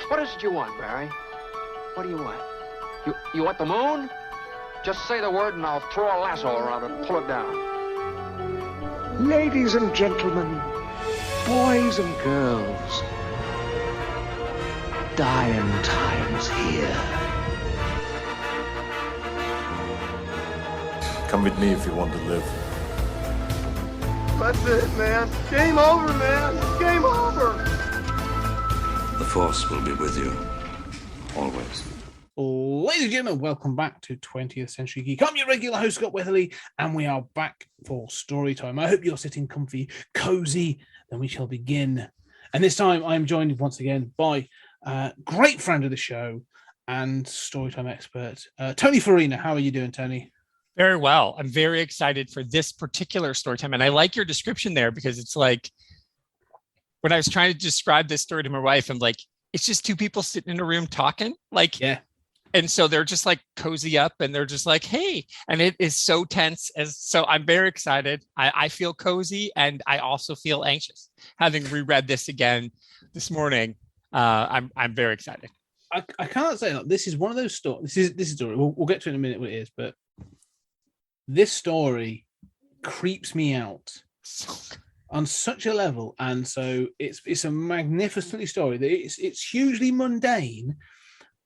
What is it you want, Barry? What do you want? You want the moon? Just say the word and I'll throw a lasso around it and pull it down. Ladies and gentlemen, boys and girls, dying times here. Come with me if you want to live. That's it, man. Game over, man. Game over. The Force will be with you, always. Ladies and gentlemen, welcome back to 20th Century Geek. I'm your regular host, Scott Weatherly, and we are back for story time. I hope you're sitting comfy, cozy, then we shall begin. And this time I am joined once again by a great friend of the show and storytime expert, Tony Farina. How are you doing, Tony? Very well. I'm very excited for this particular story time. And I like your description there because it's like, when I was trying to describe this story to my wife, I'm like, it's just two people sitting in a room talking. Like, yeah. And so they're just like cozy up and they're just like, hey, and it is so tense. So I'm very excited. I feel cozy and I also feel anxious. Having reread this again this morning, I'm very excited. I can't say that this is one of those stories. This is a story. We'll get to it in a minute what it is, but this story creeps me out on such a level. And so it's a magnificently story. It's hugely mundane,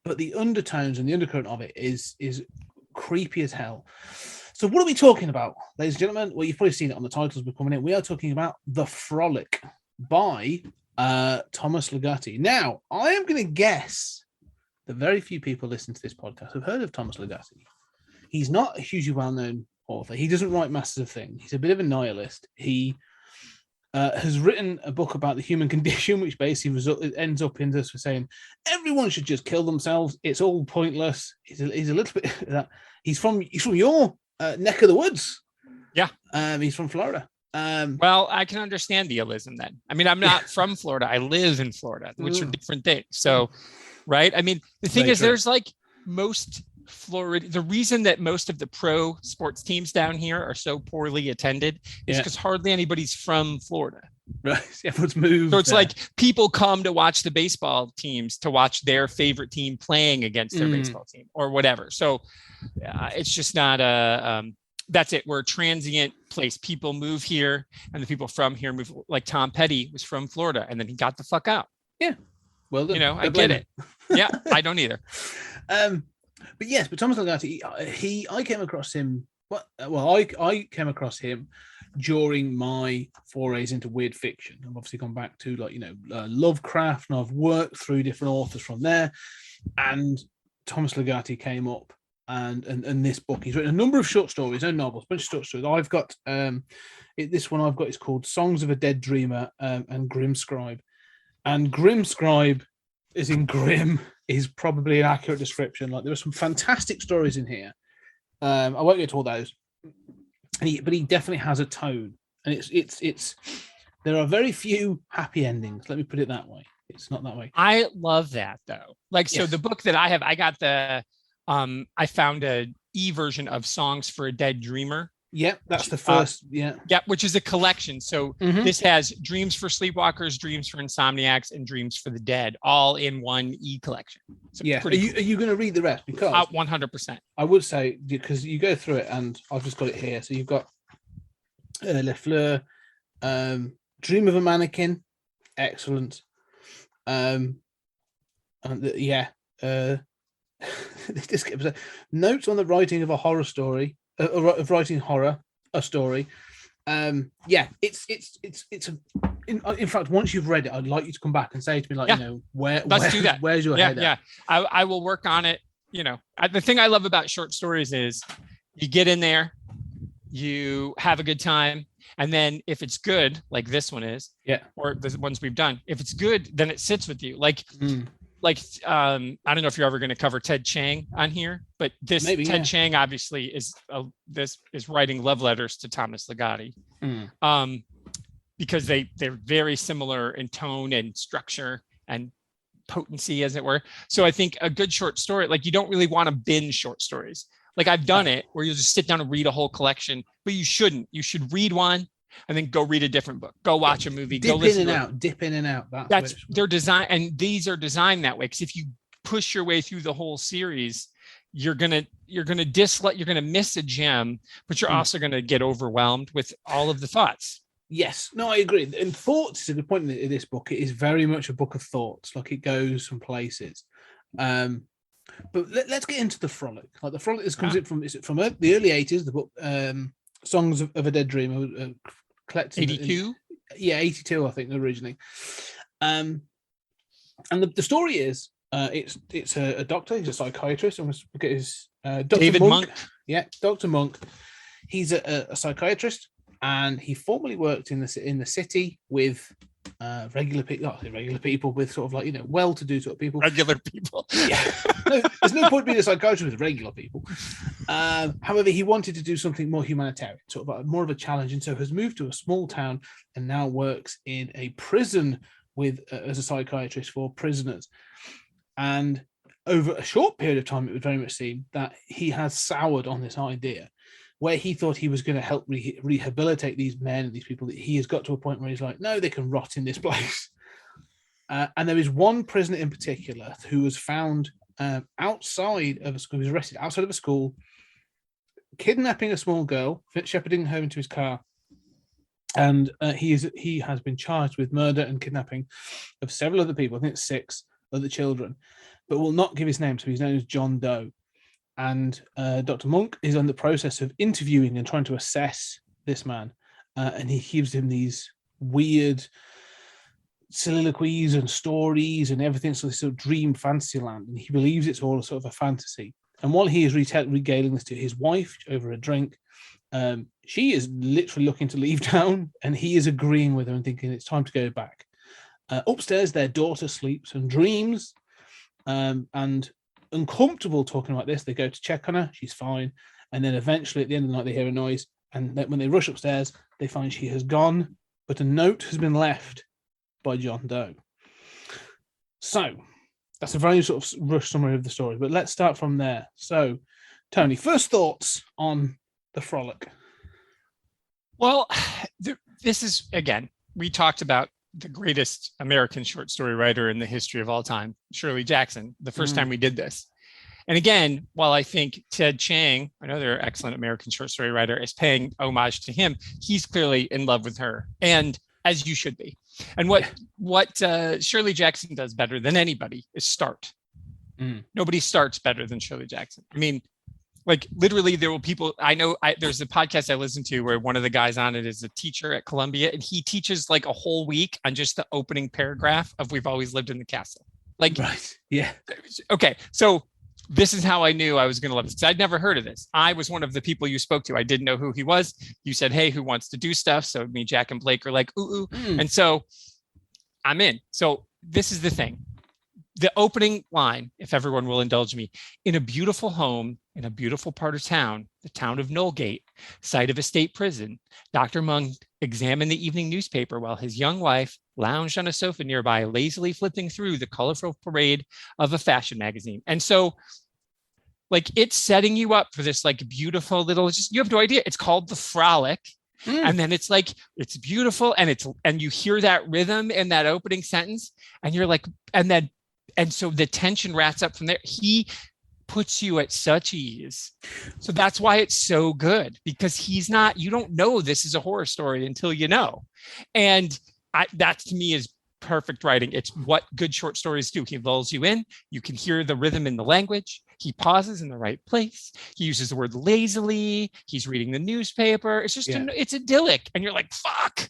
but the undertones and the undercurrent of it is creepy as hell. So what are we talking about, ladies and gentlemen? Well, you've probably seen it on the titles we're coming in. We are talking about The Frolic by Thomas Ligotti. Now, I am going to guess that very few people listening to this podcast have heard of Thomas Ligotti. He's not a hugely well-known author. He doesn't write Masters of Things. He's a bit of a nihilist. He has written a book about the human condition, which basically ends up in this for saying everyone should just kill themselves. It's all pointless. He's a little bit that. He's from your neck of the woods. Yeah, he's from Florida. Well, I can understand the illism then. I mean, I'm not from Florida. I live in Florida, which are different things. So, right? I mean, the thing is, there's like most Florida. The reason that most of the pro sports teams down here are so poorly attended is because hardly anybody's from Florida. Right. Everyone's moved. So it's like people come to watch the baseball teams to watch their favorite team playing against their baseball team or whatever. So it's just not that's it. We're a transient place. People move here and the people from here move. Like Tom Petty was from Florida and then he got the fuck out. Yeah. Well, I get it. Yeah, I don't either. But Thomas Ligotti, I came across him. I came across him during my forays into weird fiction. I've obviously gone back to Lovecraft, and I've worked through different authors from there. And Thomas Ligotti came up, and this book. He's written a number of short stories, no novels, a bunch of short stories. I've got this one I've got is called "Songs of a Dead Dreamer" and "Grim Scribe," and "Grim Scribe" is in grim. Is probably an accurate description. Like there are some fantastic stories in here. I won't get to all those, but he definitely has a tone, and it's. There are very few happy endings. Let me put it that way. It's not that way. I love that though. So the book that I have, I got I found a e-version of Songs for a Dead Dreamer. Yep, that's the first. Yeah, which is a collection. So this has Dreams for Sleepwalkers, Dreams for Insomniacs, and Dreams for the Dead, all in one e-collection. So are you going to read the rest? Because 100%. I would say because you go through it, and I've just got it here. So you've got Le Fleur, Dream of a Mannequin, excellent. Notes on the writing of a horror story. Of writing horror, a story. In fact, once you've read it, I'd like you to come back and say to me, let's do that. Where's your head at? I will work on it. The thing I love about short stories is you get in there, you have a good time, and then if it's good, like this one is, or the ones we've done, if it's good, then it sits with you. I don't know if you're ever going to cover Ted Chiang on here, but Ted Chiang obviously is writing love letters to Thomas Ligotti, because they're very similar in tone and structure and potency, as it were. So I think a good short story, like you don't really want to binge short stories. Like I've done it where you'll just sit down and read a whole collection, but you shouldn't. You should read one, and then go read a different book, go watch a movie, Dip go listen dip in and out. That's their design, and these are designed that way, because if you push your way through the whole series, you're gonna miss a gem, but you're also gonna get overwhelmed with all of the thoughts. Yes, no, I agree. And thoughts is a good point in this book. It is very much a book of thoughts. Like, it goes some places. But let's get into the Frolic. Like, the Frolic, this comes in from the early 80s. The book Songs of a Dead Dream, collected 82. 82, I think, originally. And the story is, it's a doctor. He's a psychiatrist. I'm going to get his Dr. David Monk. Yeah, Dr. Monk. He's a psychiatrist, and he formerly worked in the city with regular people. Not regular people, with sort of like, well-to-do sort of people. Regular people. Yeah. No, there's no point being a psychiatrist with regular people. However, he wanted to do something more humanitarian, sort of more of a challenge, and so has moved to a small town and now works in a prison as a psychiatrist for prisoners. And over a short period of time, it would very much seem that he has soured on this idea, where he thought he was going to help rehabilitate these men and these people. That he has got to a point where he's like, no, they can rot in this place. And there is one prisoner in particular who was found outside of a school. He was arrested outside of a school, kidnapping a small girl, shepherding her into his car. And he has been charged with murder and kidnapping of several other people. I think it's 6 other children, but will not give his name. So he's known as John Doe. And Dr. Monk is in the process of interviewing and trying to assess this man. And he gives him these weird soliloquies and stories and everything. So this sort of dream fantasy land. And he believes it's all sort of a fantasy. And while he is regaling this to his wife over a drink, she is literally looking to leave town, and he is agreeing with her and thinking it's time to go back. Upstairs, their daughter sleeps and dreams, and uncomfortable talking about this, they go to check on her. She's fine. And then eventually at the end of the night, they hear a noise. And when they rush upstairs, they find she has gone, but a note has been left by John Doe. So that's a very sort of rush summary of the story, but let's start from there. So, Tony, first thoughts on the Frolic. Well, this is, again, we talked about the greatest American short story writer in the history of all time, Shirley Jackson, the first time we did this. And again, while I think Ted Chiang, another excellent American short story writer, is paying homage to him, he's clearly in love with her, and as you should be. And what Shirley Jackson does better than anybody is start. Nobody starts better than Shirley Jackson. I mean, like, literally, there will people I know. There's a podcast I listen to where one of the guys on it is a teacher at Columbia, and he teaches like a whole week on just the opening paragraph of "We've Always Lived in the Castle." Like, right, yeah, okay. So this is how I knew I was going to love this, because I'd never heard of this. I was one of the people you spoke to. I didn't know who he was. You said, "Hey, who wants to do stuff?" So me, Jack, and Blake are like, "Ooh," and so I'm in. So this is the thing. The opening line, if everyone will indulge me: in a beautiful home in a beautiful part of town, the town of Knowlgate, site of a state prison, Dr. Monk examined the evening newspaper while his young wife lounged on a sofa nearby, lazily flipping through the colorful parade of a fashion magazine. And so, like, it's setting you up for this like beautiful little, just, you have no idea. It's called the Frolic. And then it's like, it's beautiful. And you hear that rhythm in that opening sentence, and you're like, and so the tension rats up from there. He puts you at such ease. So that's why it's so good, because you don't know this is a horror story until you know. And that to me is perfect writing. It's what good short stories do. He lulls you in. You can hear the rhythm in the language. He pauses in the right place. He uses the word lazily. He's reading the newspaper. It's just, it's idyllic. And you're like, fuck.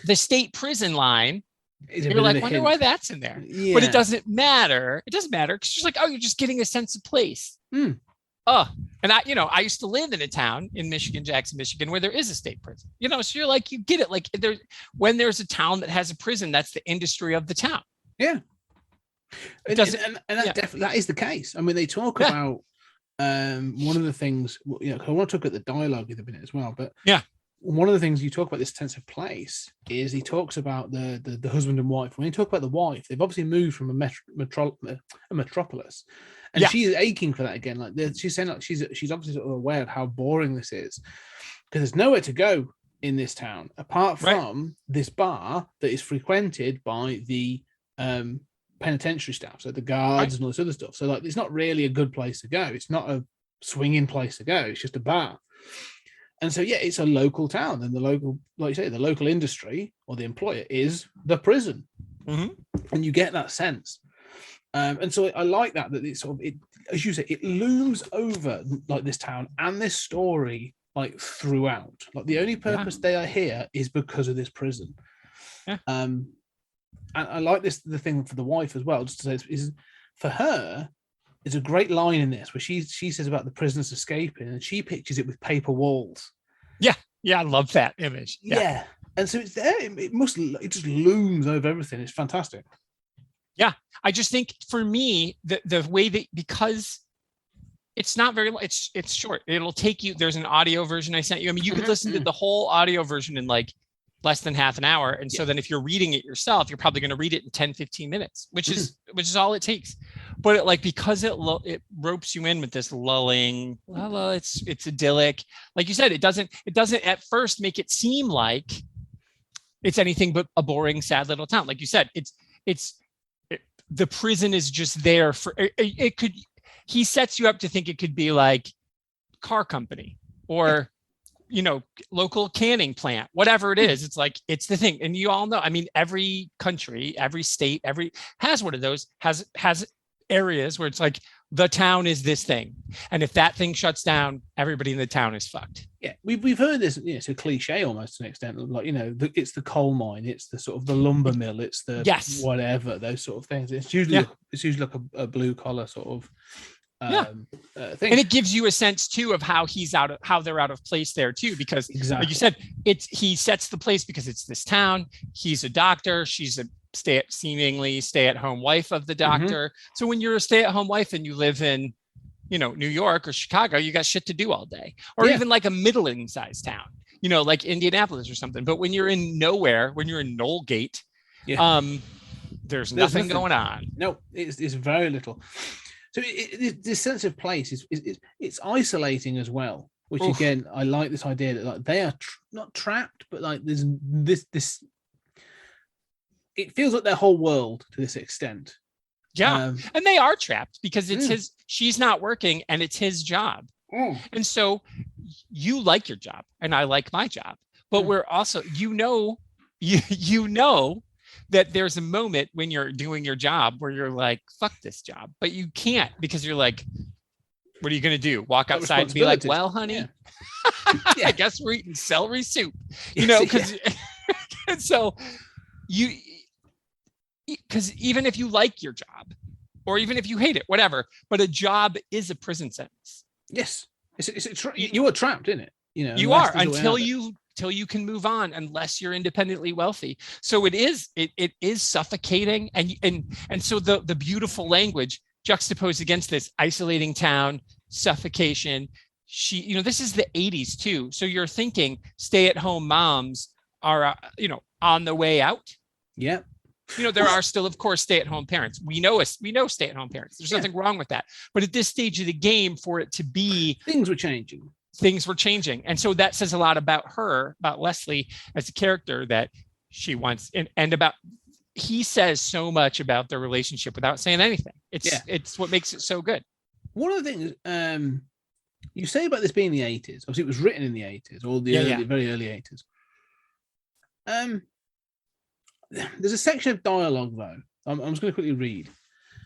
The state prison line, you're like, wonder why that's in there. Yeah. But it doesn't matter. It doesn't matter, because you're like, oh, you're just getting a sense of place. Oh, and I used to live in a town in Michigan, Jackson, Michigan, where there is a state prison. So you're like, you get it. Like, when there's a town that has a prison, that's the industry of the town. Yeah. That is the case. I mean, they talk about one of the things, I want to talk about the dialogue in a minute as well, but one of the things you talk about, this sense of place, is he talks about the husband and wife. When you talk about the wife, they've obviously moved from a metropolis, and she is aching for that again. Like, she's saying, like, she's obviously sort of aware of how boring this is, because there's nowhere to go in this town, apart from this bar that is frequented by the penitentiary staff, so the guards and all this other stuff. So like, it's not really a good place to go. It's not a swinging place to go. It's just a bar. And so, yeah, it's a local town, and the local, like you say, the local industry or the employer is the prison, and you get that sense. And so I like that it's sort of, it, as you say, it looms over like this town and this story like throughout. Like the only purpose they are here is because of this prison. Yeah. And I like this, the thing for the wife as well, just to say, is for her, it's a great line in this where she says about the prisoners escaping, and she pictures it with paper walls. Yeah, I love that image. Yeah. And so it's there. It just looms over everything. It's fantastic. Yeah, I just think for me, the way that, because it's not very, it's short. It'll take you. There's an audio version I sent you. I mean, you could listen to the whole audio version in like less than half an hour. And so then if you're reading it yourself, you're probably going to read it in 10, 15 minutes, which is all it takes. But it, like, because it ropes you in with this lulling, it's idyllic. Like you said, it doesn't at first make it seem like it's anything but a boring, sad little town. Like you said, the prison is just there for it could, he sets you up to think it could be like car company or, you know, local canning plant, whatever it is. It's like, it's the thing. And you all know, I mean, every country, every state, has one of those, has areas where it's like, the town is this thing. And if that thing shuts down, everybody in the town is fucked. Yeah, we've heard this, you know, it's a cliche almost to an extent, like, you know, it's the coal mine, it's the sort of the lumber mill, it's the whatever, those sort of things. It's usually like a blue collar sort of thing. And it gives you a sense too of how they're out of place there too, because like you said, he sets the place because it's this town. He's a doctor. She's a seemingly stay-at-home wife of the doctor. So when you're a stay-at-home wife and you live in, you know, New York or Chicago, you got shit to do all day, or even like a middling-sized town, you know, like Indianapolis or something. But when you're in nowhere, when you're in Knollgate, there's nothing going on. No, it's very little. So this sense of place it's isolating as well, which again, I like this idea that like they are not trapped, but like there's this. It feels like their whole world to this extent. Yeah, and they are trapped because it's she's not working and it's his job. And so you like your job and I like my job, but we're also, you know that there's a moment when you're doing your job where you're like, fuck this job, but you can't, because you're like, what are you going to do? Walk outside and be like, well, honey, I guess we're eating celery soup, you know, because and so because even if you like your job or even if you hate it, whatever, but a job is a prison sentence. Yes. You are trapped in it. You know, you are until you can move on, unless you're independently wealthy. So it is suffocating. And so the beautiful language juxtaposed against this isolating town, suffocation. You know, this is the 80s too. So you're thinking stay-at-home moms are, you know, on the way out. Yeah. You know, there are still, of course, stay-at-home parents. We know stay-at-home parents. There's nothing wrong with that. But at this stage of the game, for it to be, things were changing. And so that says a lot about her, about Leslie as a character, that she wants, and about, he says so much about their relationship without saying anything. It's what makes it so good. One of the things you say about this being the 80s, obviously it was written in the 80s, or the very early 80s. There's a section of dialogue though. I'm just going to quickly read.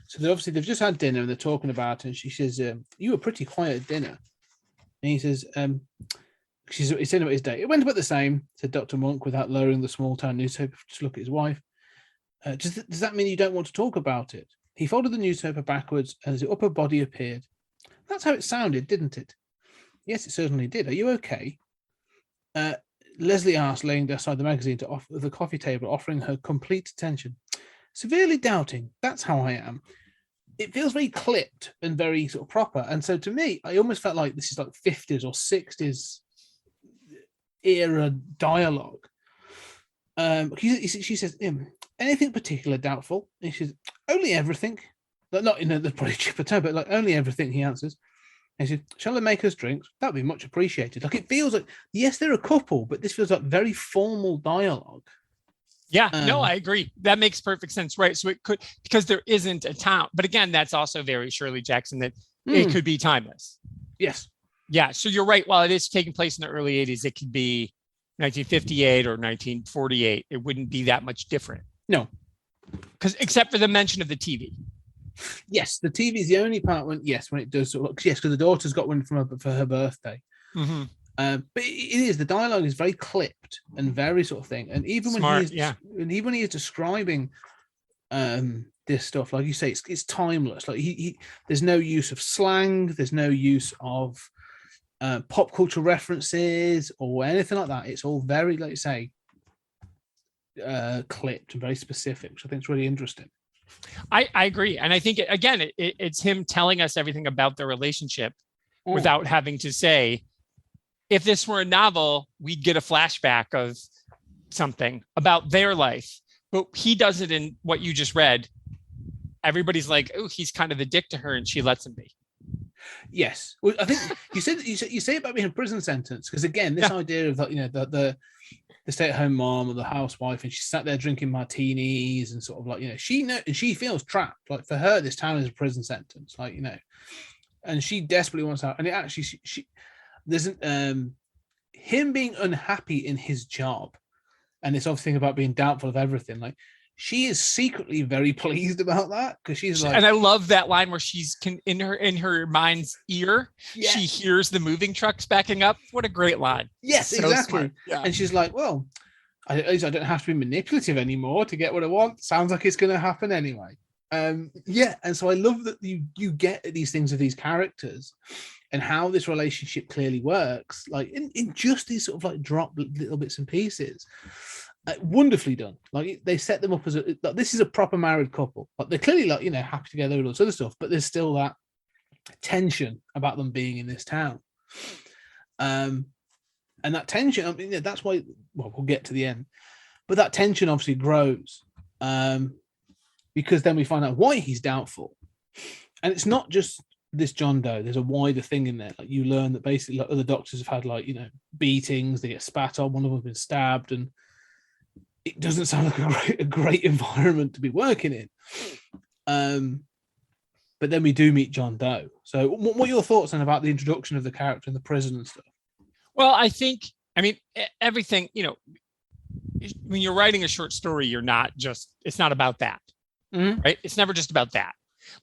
So they've just had dinner and they're talking about it. And she says, "You were pretty quiet at dinner." And he says, he's saying about his day. "It went about the same," said Dr. Monk, without lowering the small town newspaper to look at his wife. Does that mean you don't want to talk about it? He folded the newspaper backwards and his upper body appeared. "That's how it sounded, didn't it?" "Yes, it certainly did. Are you okay?" Leslie asked, laying aside the magazine to the coffee table, offering her complete attention. "Severely doubting. That's how I am." It feels very clipped and very sort of proper. And so to me, I almost felt like this is like 50s or 60s era dialogue. She says, "Anything particular doubtful?" And she says, "Only everything." Not in the probably cheaper tone, but like only everything, he answers. And he said, shall I make us drinks? That'd be much appreciated. Like, it feels like, yes, they're a couple, but this feels like very formal dialogue. Yeah, no, I agree. That makes perfect sense, right? So it could, because there isn't a town. But again, that's also very Shirley Jackson, that it could be timeless. Yes. Yeah, so you're right. While it is taking place in the early 80s, it could be 1958 or 1948. It wouldn't be that much different. No. Because except for the mention of the TV. Yes, the TV is the only part when it does sort of look, yes, because the daughter's got one for her birthday. Mm-hmm. But it is, the dialogue is very clipped and very sort of thing. And even when he is describing this stuff, like you say, it's timeless. Like he there's no use of slang, there's no use of pop culture references or anything like that. It's all very, like you say, clipped and very specific, which I think is really interesting. I agree. And I think, it's him telling us everything about their relationship without having to say, if this were a novel, we'd get a flashback of something about their life. But he does it in what you just read. Everybody's like, oh, he's kind of a dick to her, and she lets him be. Yes. Well, I think you say about being a prison sentence, because again, this idea of that, the stay-at-home mom or the housewife, and she sat there drinking martinis and sort of like, she feels trapped. Like, for her, this town is a prison sentence, like, and she desperately wants out. And it actually, she there's him being unhappy in his job, and this obviously thing about being doubtful of everything. Like, she is secretly very pleased about that, because she's like, and I love that line where she's in her mind's ear, she hears the moving trucks backing up. What a great line! Yes, so exactly. Yeah. And she's like, well, I don't have to be manipulative anymore to get what I want. Sounds like it's going to happen anyway. And so I love that you get these things of these characters and how this relationship clearly works, like in just these sort of like drop little bits and pieces. Wonderfully done. Like, they set them up as this is a proper married couple. Like, they're clearly like, happy together and all this other stuff, but there's still that tension about them being in this town. And that tension, I mean, that's why, well, we'll get to the end, but that tension obviously grows because then we find out why he's doubtful. And it's not just this John Doe. There's a wider thing in there. Like, you learn that basically, like, other doctors have had, like, beatings, they get spat on, one of them's been stabbed, and it doesn't sound like a great environment to be working in. But then we do meet John Doe. So what are your thoughts then about the introduction of the character in the prison and stuff? Well, I mean, everything, when you're writing a short story, it's not about that, right? It's never just about that.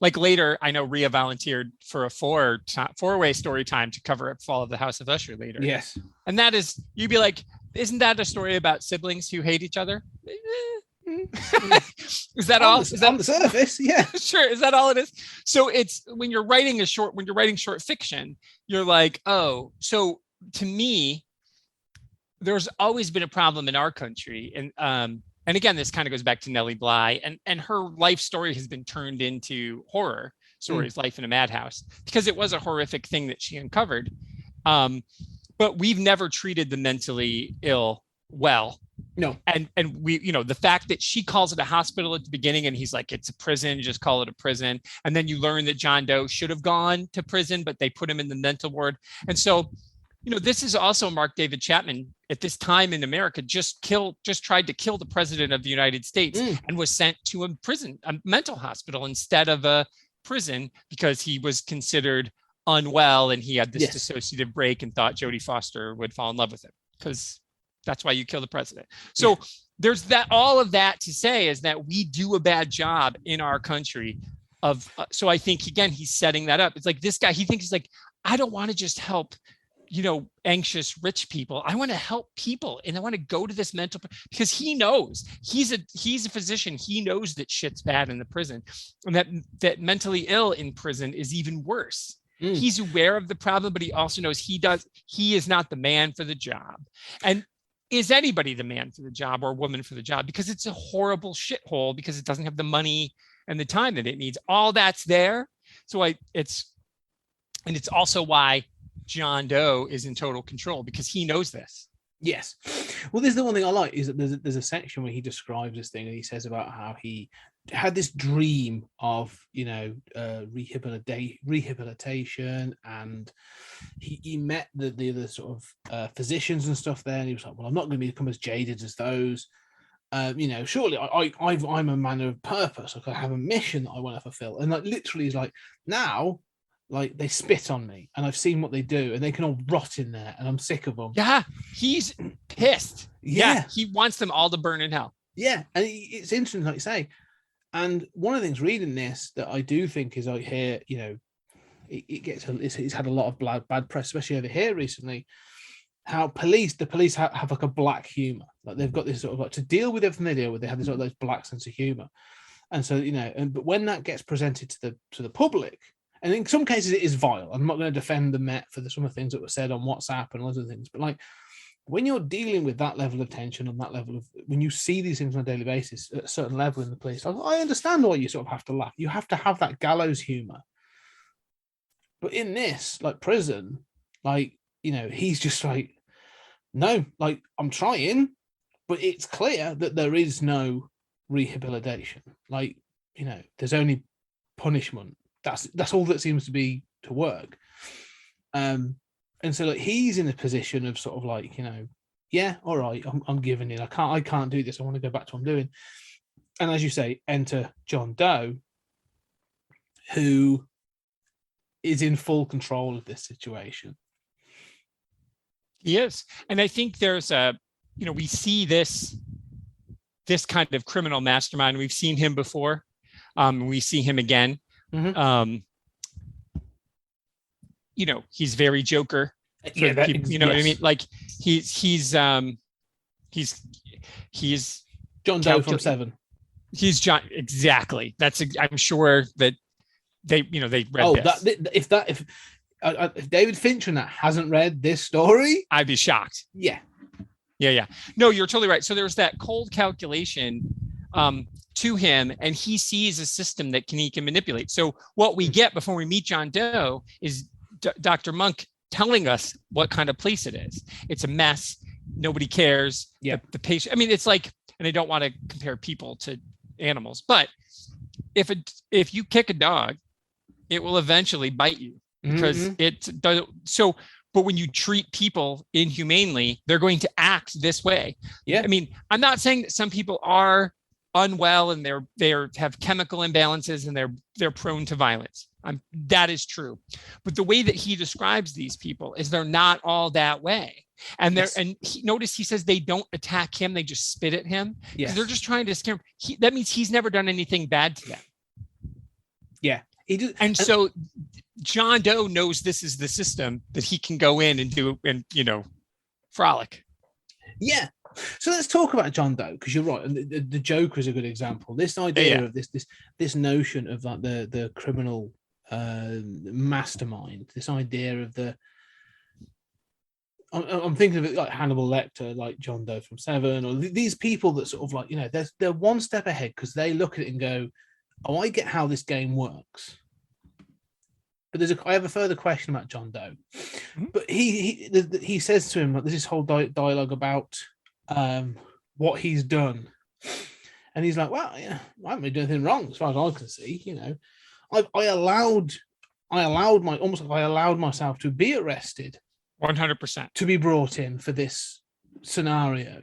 Like, later, I know Rhea volunteered for a four-way story time to cover up Fall of the House of Usher later. Yes. And that is, you'd be like, isn't that a story about siblings who hate each other? Is that all? Is that on the surface? Yeah. Sure. Is that all it is? So it's, when you're writing short fiction, you're like, oh, so to me, there's always been a problem in our country. And again, this kind of goes back to Nellie Bly, and her life story has been turned into horror stories, Life in a Madhouse, because it was a horrific thing that she uncovered. But we've never treated the mentally ill well. No. And we, the fact that she calls it a hospital at the beginning, and he's like, it's a prison, just call it a prison. And then you learn that John Doe should have gone to prison, but they put him in the mental ward. And so, this is also Mark David Chapman at this time in America just tried to kill the president of the United States and was sent to a prison, a mental hospital, instead of a prison, because he was considered unwell and he had this dissociative break and thought Jodie Foster would fall in love with him, because that's why you kill the president. So there's that, all of that to say is that we do a bad job in our country of, so I think, again, he's setting that up. It's like, this guy, he thinks he's like, I don't want to just help, anxious rich people. I want to help people, and I want to go to this mental, because he knows, he's a physician. He knows that shit's bad in the prison, and that mentally ill in prison is even worse. He's aware of the problem, but he also knows he is not the man for the job. And is anybody the man for the job or woman for the job? Because it's a horrible shithole, because it doesn't have the money and the time that it needs. All that's there. So it's also why John Doe is in total control, because he knows this. Yes. Well, this is the one thing I like, is that there's a section where he describes this thing, and he says about how he had this dream of, rehabilitation, and he met the other sort of physicians and stuff there, and he was like, well, I'm not going to become as jaded as those. Surely I'm a man of purpose. Like, I have a mission that I want to fulfill. And like literally he's like, now, like, they spit on me and I've seen what they do and they can all rot in there and I'm sick of them. Yeah, he's pissed. Yeah. He wants them all to burn in hell. Yeah, and it's interesting, like you say. And one of the things reading this that I do think is, like, here, it's had a lot of bad press, especially over here recently. How the police have like a black humor, like they've got this sort of, like, to deal with everything they deal with, they have this sort of those black sense of humor. And so, but when that gets presented to the public, and in some cases it is vile. I'm not going to defend the Met for some of the things that were said on WhatsApp and other things, but like, when you're dealing with that level of tension, on that level of, when you see these things on a daily basis at a certain level in the police, I understand why you sort of have to laugh. You have to have that gallows humor. But in this, like, prison, like, he's just like, no, like, I'm trying, but it's clear that there is no rehabilitation. Like, there's only punishment. That's all that seems to be to work. And so, like, he's in a position of sort of like, yeah, all right, I'm giving in. I can't do this. I want to go back to what I'm doing. And as you say, enter John Doe, who is in full control of this situation. He is. And I think there's we see this kind of criminal mastermind. We've seen him before. We see him again. Mm-hmm. He's very Joker. Yeah, what I mean? Like, he's John Doe from Seven. He's John. Exactly. I'm sure that they read this. If David Fincher and that hasn't read this story, I'd be shocked. Yeah. No, you're totally right. So there's that cold calculation to him, and he sees a system that he can manipulate. So what we get before we meet John Doe is Dr. Monk telling us what kind of place it is. It's a mess. Nobody cares. Yeah. The patient. I mean, it's like, and I don't want to compare people to animals, but if you kick a dog, it will eventually bite you, because it does. So, but when you treat people inhumanely, they're going to act this way. Yeah. I mean, I'm not saying that some people are unwell and they have chemical imbalances and they're prone to violence. That is true. But the way that he describes these people is they're not all that way. And notice he says they don't attack him, they just spit at him. Yes. They're just trying to scare him. That means he's never done anything bad to them. Yeah. So John Doe knows this is the system that he can go in and do, and frolic. Yeah. So let's talk about John Doe, because you're right, and the Joker is a good example. This idea of this notion of, like, the criminal mastermind. This idea of I'm thinking of it like Hannibal Lecter, like John Doe from Seven, or these people that sort of, like, they're one step ahead because they look at it and go, oh, I get how this game works. But I have a further question about John Doe. Mm-hmm. But he says to him, like, there's this whole dialogue about what he's done, and he's like, well, yeah, I haven't done anything wrong as far as I can see. I allowed myself to be arrested 100%, to be brought in for this scenario.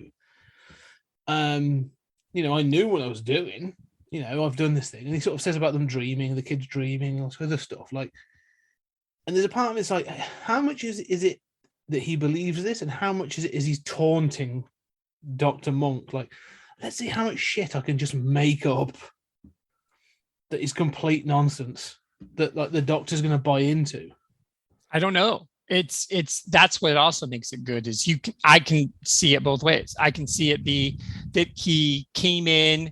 I knew what I was doing. I've done this thing. And he sort of says about them dreaming, the kids dreaming, all this other stuff. Like, and there's a part of it's like, how much is it that he believes this, and how much is he's taunting Dr. Monk? Like, let's see how much shit I can just make up that is complete nonsense that, like, the doctor's going to buy into. I don't know. That's what also makes it good, is I can see it both ways. I can see it be that he came in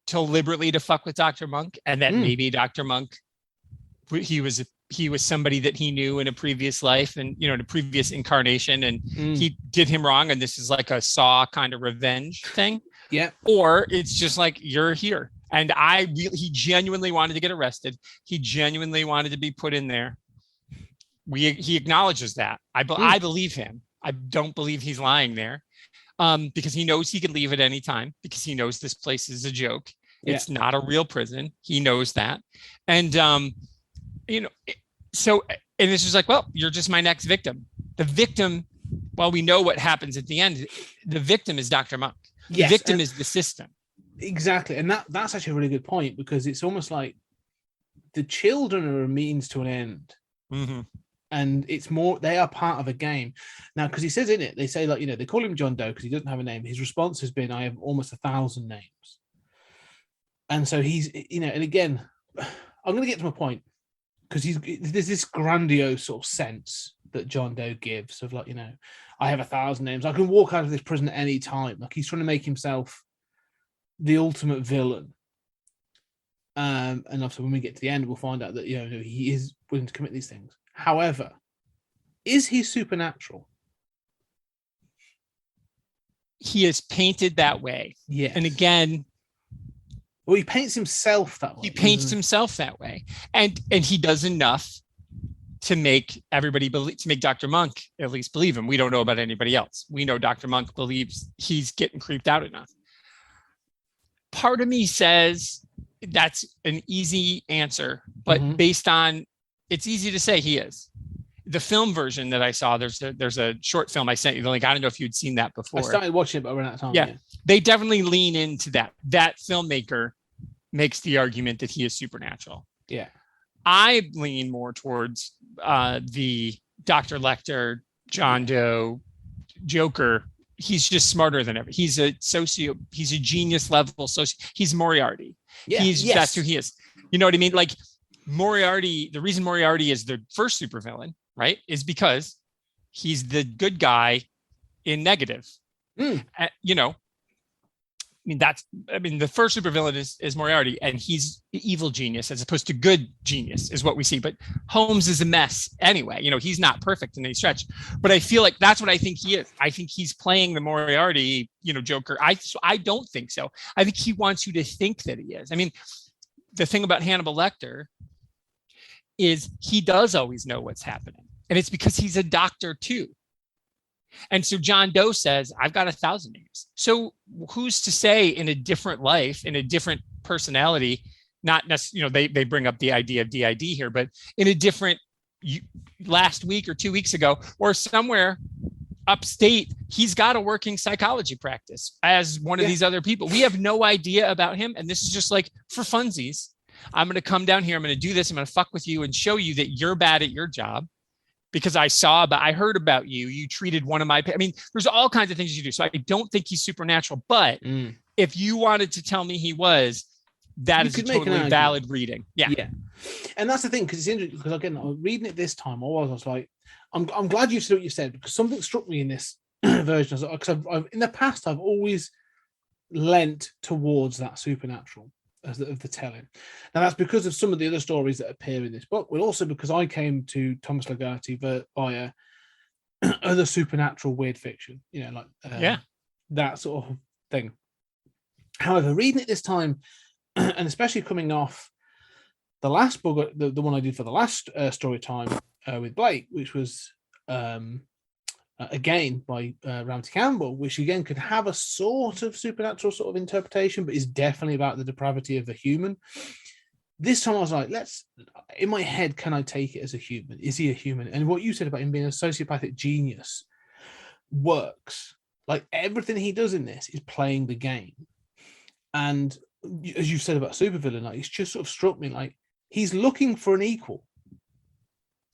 deliberately to fuck with Dr. Monk, and that maybe Dr. Monk, he was somebody that he knew in a previous life, and in a previous incarnation, and he did him wrong, and this is like a Saw kind of revenge thing. Yeah. Or it's just like, you're here, and he genuinely wanted to get arrested. He genuinely wanted to be put in there. He acknowledges that. I believe him. I don't believe he's lying there, because he knows he could leave at any time, because he knows this place is a joke. It's not a real prison. He knows that. And, so, and it's just like, well, you're just my next victim. The victim, well, we know what happens at the end. The victim is Dr. Monk. The victim is the system. Exactly. And that's actually a really good point, because it's almost like the children are a means to an end. Mm-hmm. And it's more, they are part of a game. Now, because he says in it, they say, like, they call him John Doe because he doesn't have a name. His response has been, I have almost 1,000 names. And so he's, and again, I'm going to get to my point, because there's this grandiose sort of sense that John Doe gives of, like, I have 1,000 names. I can walk out of this prison at any time. Like, he's trying to make himself the ultimate villain. And obviously when we get to the end, we'll find out that, he is willing to commit these things. However, is he supernatural? He is painted that way. Yeah. And again, well, he paints himself that way. He paints himself that way. And he does enough to make everybody believe, to make Dr. Monk at least believe him. We don't know about anybody else. We know Dr. Monk believes he's getting creeped out enough. Part of me says that's an easy answer, but based on, it's easy to say he is. The film version that I saw, there's a short film I sent you the link. I don't know if you'd seen that before. I started watching it, but I ran out of time. Yeah, they definitely lean into that. That filmmaker makes the argument that he is supernatural. Yeah. I lean more towards the Dr. Lecter, John Doe, Joker. He's just smarter than ever. He's a genius level he's Moriarty. Yeah. That's who he is. You know what I mean? Like, Moriarty, the reason Moriarty is the first supervillain, right, is because he's the good guy in negative. The first supervillain is Moriarty, and he's evil genius as opposed to good genius is what we see. But Holmes is a mess anyway. He's not perfect in any stretch, but I feel like that's what I think he is. I think he's playing the Moriarty, Joker. I don't think so. I think he wants you to think that he is. I mean, the thing about Hannibal Lecter is he does always know what's happening. And it's because he's a doctor too. And so John Doe says, I've got 1,000 names. So who's to say in a different life, in a different personality, not necessarily, they bring up the idea of DID here, but in a different last week or 2 weeks ago, or somewhere upstate, he's got a working psychology practice as one of these other people. We have no idea about him. And this is just like for funsies. I'm going to come down here. I'm going to do this. I'm going to fuck with you and show you that you're bad at your job because I heard about you. You treated one of my, there's all kinds of things you do. So I don't think he's supernatural, but if you wanted to tell me he was, that is a totally valid reading. Yeah. And that's the thing. Cause it's interesting because again, I was reading it this time. I was like, I'm glad you said what you said because something struck me in this version. Because in the past, I've always lent towards that supernatural of the telling. Now that's because of some of the other stories that appear in this book, but also because I came to Thomas Ligotti via other supernatural weird fiction, that sort of thing. However, reading it this time, and especially coming off the last book, the one I did for the last story time with Blake, which was again by Ramsey Campbell, which again could have a sort of supernatural sort of interpretation, but is definitely about the depravity of the human. This time I was like, in my head, can I take it as a human? Is he a human? And what you said about him being a sociopathic genius works. Like everything he does in this is playing the game. And as you said about supervillain, like it's just sort of struck me like he's looking for an equal.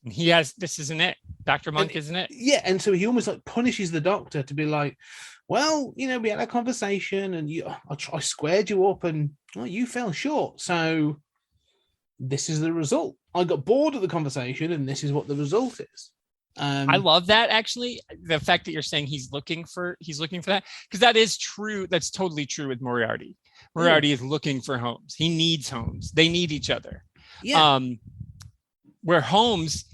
This isn't it. Dr. Monk, isn't it? Yeah. And so he almost like punishes the doctor to be like, well, we had a conversation and I squared you up and you fell short. So this is the result. I got bored of the conversation and this is what the result is. I love that actually. The fact that you're saying he's looking for that, because that is true. That's totally true with Moriarty. Moriarty is looking for Holmes. He needs Holmes. They need each other. Yeah. Where Holmes,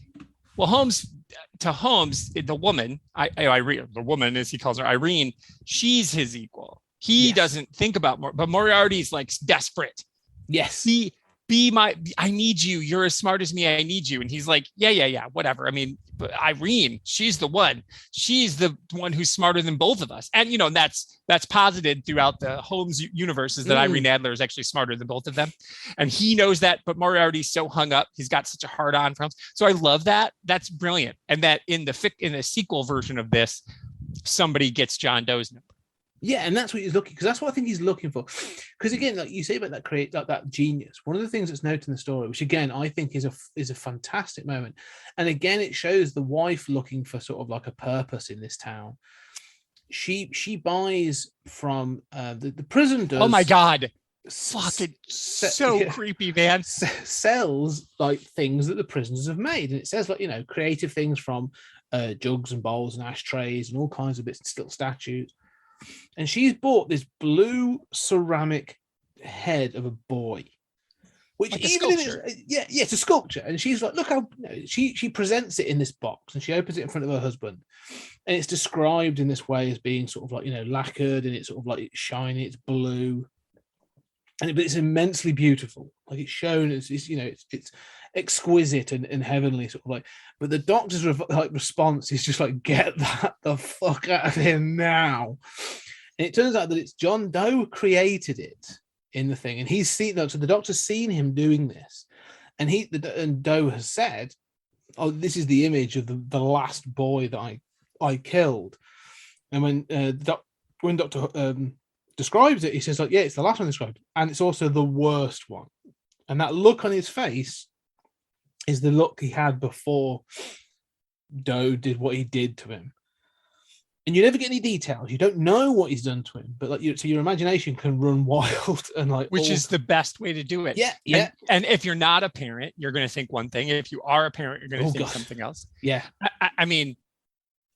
the woman, Irene, the woman as he calls her, Irene, she's his equal. He doesn't think about but Moriarty's like desperate. Yes. I need you. You're as smart as me. I need you. And he's like, yeah, whatever. I mean, but Irene, she's the one who's smarter than both of us. And, that's posited throughout the Holmes universe is that Irene Adler is actually smarter than both of them. And he knows that, but Moriarty's so hung up. He's got such a hard on for him. So I love that. That's brilliant. And that in the sequel version of this, somebody gets John Doe's number. Yeah, and that's what he's looking, because that's what I think he's looking for. Because again, like you say about that genius, one of the things that's noted in the story, which again I think is a fantastic moment, and again it shows the wife looking for sort of like a purpose in this town. She buys from the prison does. Oh my god, fucking so creepy, man. Sells like things that the prisoners have made, and it says like creative things from jugs and bowls and ashtrays and all kinds of bits, little statues. And she's bought this blue ceramic head of a boy, which like even it's a sculpture. And she's like, look how she presents it in this box, and she opens it in front of her husband, and it's described in this way as being sort of like lacquered, and it's sort of like it's shiny, it's blue, but it's immensely beautiful. Like it's shown as it's exquisite and heavenly, sort of like. But the doctor's response is just like, get that the fuck out of here now. And it turns out that it's John Doe created it in the thing, and he's seen that. So the doctor's seen him doing this, and Doe has said, "Oh, this is the image of the last boy that I killed." And when Doctor describes it, he says like, "Yeah, it's the last one described, and it's also the worst one." And that look on his face is the look he had before Doe did what he did to him. And you never get any details. You don't know what he's done to him, but so your imagination can run wild and which is the best way to do it. Yeah. And if you're not a parent, you're going to think one thing. If you are a parent, you're going to think something else. Yeah. I mean,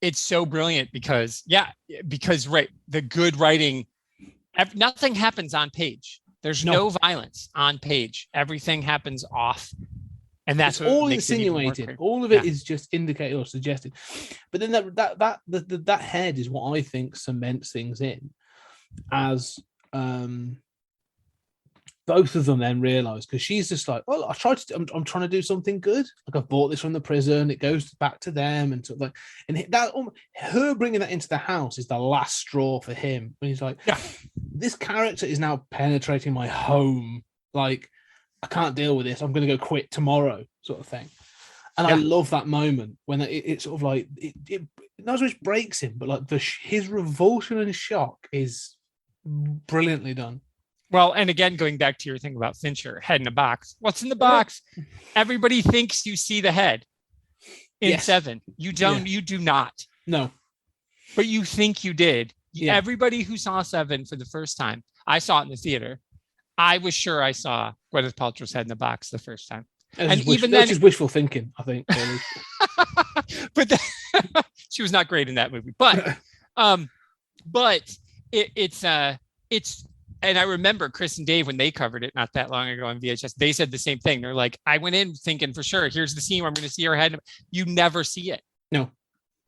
it's so brilliant because the good writing, nothing happens on page. There's no violence on page. Everything happens off. And that's all insinuated. All of it is just indicated or suggested. But then that head is what I think cements things in, as both of them then realize, because she's just like, well, I'm trying to do something good. Like I've bought this from the prison. It goes back to them, and sort of like, and that her bringing that into the house is the last straw for him. When he's like, this character is now penetrating my home. Like, I can't deal with this. I'm going to go quit tomorrow, sort of thing. And I love that moment when it's sort of like it not so much breaks him, but like his revulsion and shock is brilliantly done. Well, and again, going back to your thing about Fincher, head in a box. What's in the box? Everybody thinks you see the head in Seven. You don't. You do not. No. But you think you did. Yeah. Everybody who saw Seven for the first time, I saw it in the theater. I was sure I saw Gwyneth Paltrow's head in the box the first time. And even then, just wishful thinking, I think. Really. But she was not great in that movie. But it's and I remember Chris and Dave when they covered it not that long ago on VHS. They said the same thing. They're like, I went in thinking for sure, here's the scene where I'm going to see her head. You never see it. No,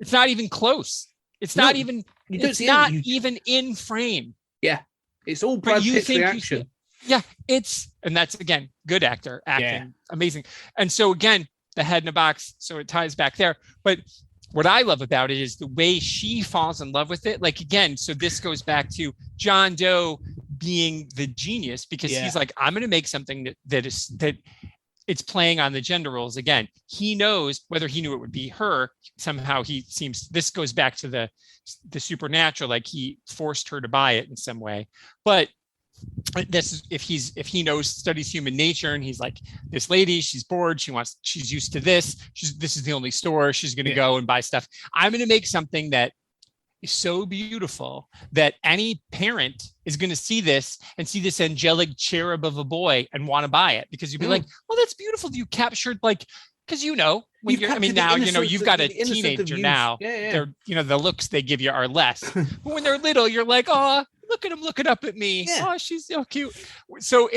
it's not even close. It's not even. It's not even in frame. Yeah, it's all Brad Pitt's reaction. And that's again good acting, amazing. And so again, the head in a box, so it ties back there. But what I love about it is the way she falls in love with it. Like again, so this goes back to John Doe being the genius, because he's like, I'm going to make something that it's playing on the gender roles again. He knows, whether he knew it would be her, somehow this goes back to the supernatural, like he forced her to buy it in some way. But this is if he studies human nature, and he's like, this lady, she's bored, she's used to this, this is the only store she's going to go and buy stuff. I'm going to make something that is so beautiful that any parent is going to see this and see this angelic cherub of a boy and want to buy it, because you'd be like, well, that's beautiful. You captured, like, because when you've got a teenager now, they're the looks they give you are less. But when they're little, you're like, oh, look at him looking up at me. Yeah. Oh, she's so cute. So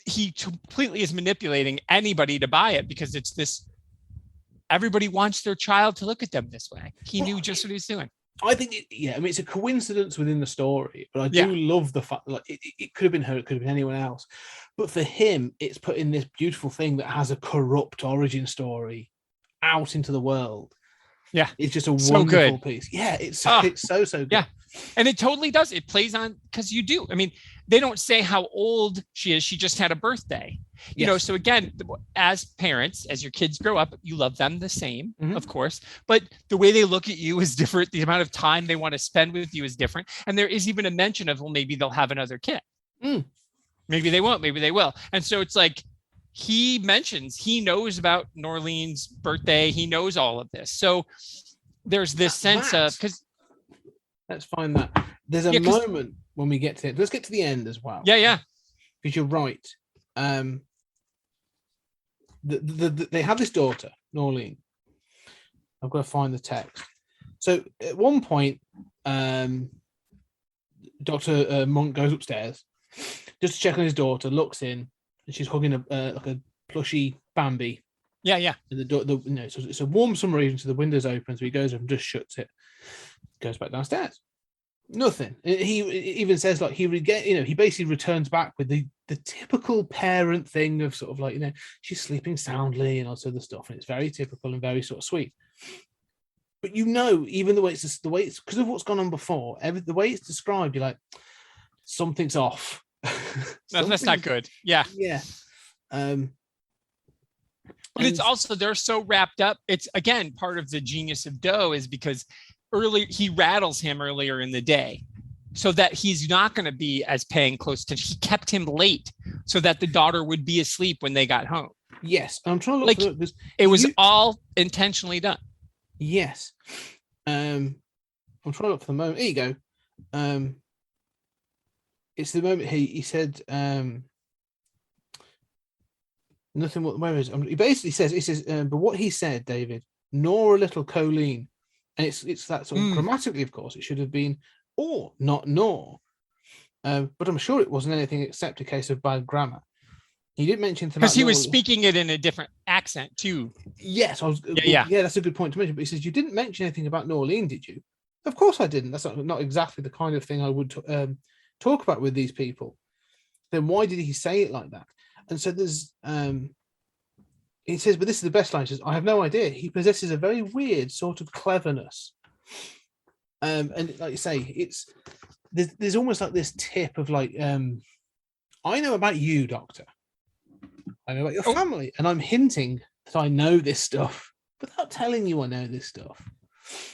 he completely is manipulating anybody to buy it, because it's this, everybody wants their child to look at them this way. He knew just what he was doing. I think, I mean, it's a coincidence within the story, but I Yeah. do love the fact that like, it could have been her, it could have been anyone else. But for him, it's put in this beautiful thing that has a corrupt origin story out into the world. Yeah. It's just a So wonderful good. piece. Yeah, it's Ah, it's so good. Yeah. And it totally does. It plays on because you do. I mean, they don't say how old she is. She just had a birthday. You know, Yes. so again, as parents, as your kids grow up, you love them the same, Mhm. of course, but the way they look at you is different. The amount of time they want to spend with you is different. And there is even a mention of, well, maybe they'll have another kid. Mm. Maybe they won't, maybe they will. And so it's like he mentions he knows about Norleen's birthday. He knows all of this. So there's this sense of, because let's find that. There's a moment when we get to it. Let's get to the end as well. Yeah. Because you're right. They have this daughter, Norleen. I've got to find the text. So at one point, Dr. Monk goes upstairs just to check on his daughter, looks in, and she's hugging like a plushy Bambi. Yeah. And the door, so it's a warm summer evening, so the window's open, so he goes up and just shuts it. Goes back downstairs. Nothing. He even says like he basically returns back with the typical parent thing of sort of like, she's sleeping soundly and all sort of stuff, and it's very typical and very sort of sweet. But even the way it's because of what's gone on before, the way it's described, you're like, something's off. That's not good. Yeah. But it's also, they're so wrapped up. It's again part of the genius of Doe is because he rattles him earlier in the day so that he's not going to be as paying close attention. He kept him late so that the daughter would be asleep when they got home. Yes. I'm trying to look for it. It was all intentionally done. Yes. I'm trying to look for the moment. Here you go. It's the moment he said, nothing. Where is it? He basically says, but what he said, David, nor a little choline. And it's that sort of grammatically, of course, it should have been or, not nor. But I'm sure it wasn't anything except a case of bad grammar. He didn't mention because he was speaking it in a different accent too. Yes, yeah, that's a good point to mention. But he says, you didn't mention anything about Norleen, did you? Of course I didn't. That's not exactly the kind of thing I would talk about with these people. Then why did he say it like that? And so there's he says, but this is the best line. He says, I have no idea. He possesses a very weird sort of cleverness. And like you say, there's almost like this tip of like, I know about you, Doctor. I know about your family. And I'm hinting that I know this stuff without telling you I know this stuff.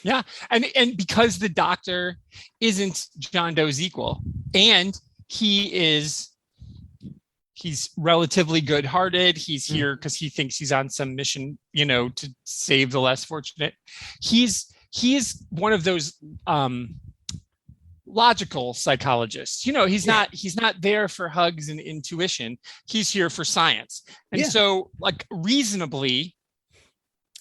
Yeah. And because the Doctor isn't John Doe's equal, and he's relatively good-hearted. He's here because he thinks he's on some mission, to save the less fortunate. He's one of those logical psychologists. He's not there for hugs and intuition. He's here for science. And so, like, reasonably,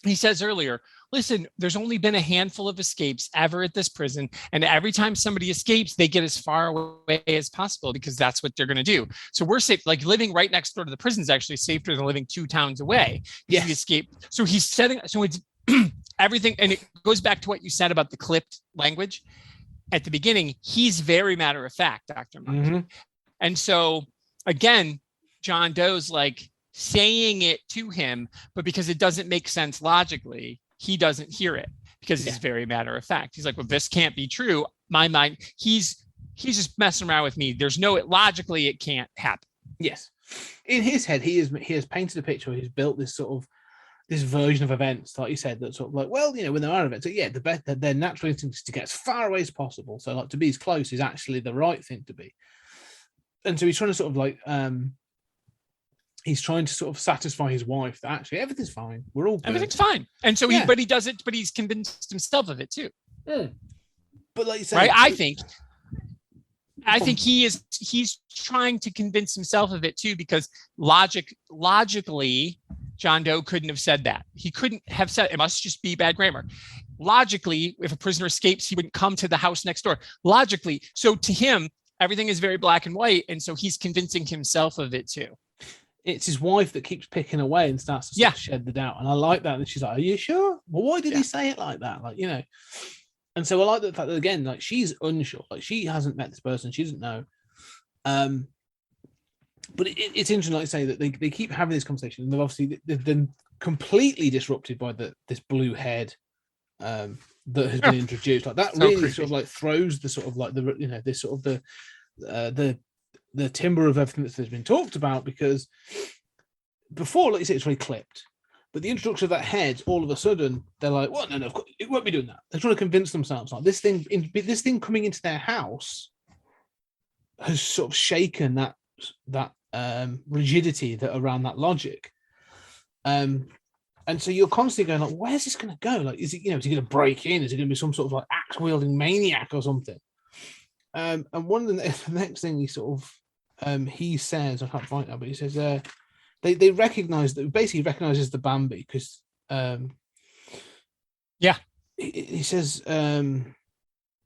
he says earlier, listen, there's only been a handful of escapes ever at this prison. And every time somebody escapes, they get as far away as possible because that's what they're going to do. So we're safe. Like living right next door to the prison is actually safer than living 2 towns away. Yes. He escaped. So he's setting, so it's everything. And it goes back to what you said about the clipped language at the beginning. He's very matter of fact, Dr. Monk. Mm-hmm. And so again, John Doe's like saying it to him, but because it doesn't make sense logically, he doesn't hear it because he's very matter of fact. He's like, well, this can't be true. My mind, he's just messing around with me. There's logically it can't happen. Yes. In his head, he has painted a picture. He's built this sort of this version of events, like you said, that's sort of like, well, when there are events, their natural instinct is to get as far away as possible. So like to be as close is actually the right thing to be. And so he's trying to sort of like, he's trying to sort of satisfy his wife that actually everything's fine. We're all good. Everything's fine. And so he does it, but he's convinced himself of it too. Mm. But like you said, right? I think he's trying to convince himself of it too, because logically, John Doe couldn't have said that. He couldn't have said it. Must just be bad grammar. Logically, if a prisoner escapes, he wouldn't come to the house next door. Logically. So to him, everything is very black and white. And so he's convincing himself of it too. It's his wife that keeps picking away and starts to shed the doubt. And I like that. And she's like, are you sure? Well, why did he say it like that? Like, And so I like the fact that, again, like, she's unsure, like, she hasn't met this person, she doesn't know. But it's interesting, like I say, that they keep having this conversation, and they've been completely disrupted by this blue head that has been introduced. Like, that so really creepy. Sort of like throws the sort of like the, you know, this sort of the timber of everything that's been talked about, because before, like you say, it's very clipped. But the introduction of that head, all of a sudden, they're like, "Well, no, of course, it won't be doing that." They're trying to convince themselves like this thing coming into their house has sort of shaken that rigidity that around that logic. And so you're constantly going like, "Where's this going to go? Like, is he going to break in? Is it going to be some sort of like axe wielding maniac or something?" And one of the next thing he sort of he says, I can't find it now, but he says, They recognize that, basically recognizes the Bambi, because he says, when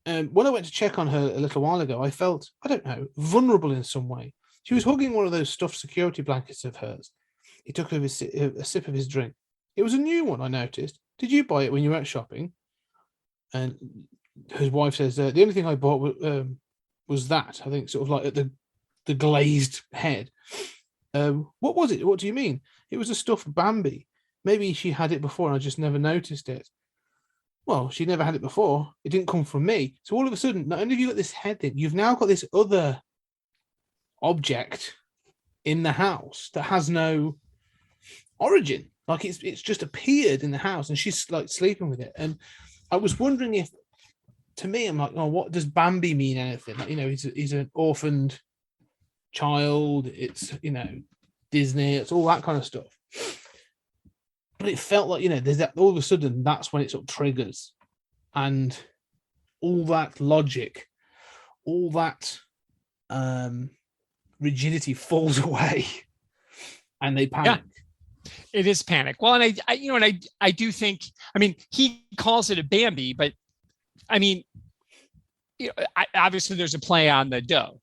I went to check on her a little while ago, I felt, I don't know, vulnerable in some way. She was hugging one of those stuffed security blankets of hers. He took a sip of his drink. It was a new one, I noticed. Did you buy it when you were out shopping? And his wife says, the only thing I bought was that, I think, sort of like at the glazed head. What was it? What do you mean? It was a stuffed Bambi. Maybe she had it before and I just never noticed it. Well, she never had it before. It didn't come from me. So all of a sudden, not only have you got this head thing, you've now got this other object in the house that has no origin. Like, it's just appeared in the house, and she's like sleeping with it. And I was wondering if, to me, I'm like, oh, what does Bambi mean? Anything? Like, you know, he's an orphaned child, it's, you know, Disney, it's all that kind of stuff. But it felt like, you know, there's that, all of a sudden that's when it sort of triggers, and all that logic, all that rigidity falls away, and they panic. Yeah, it is panic. Well, and I do think, I mean, he calls it a Bambi, but I mean, you know, obviously there's a play on the doe.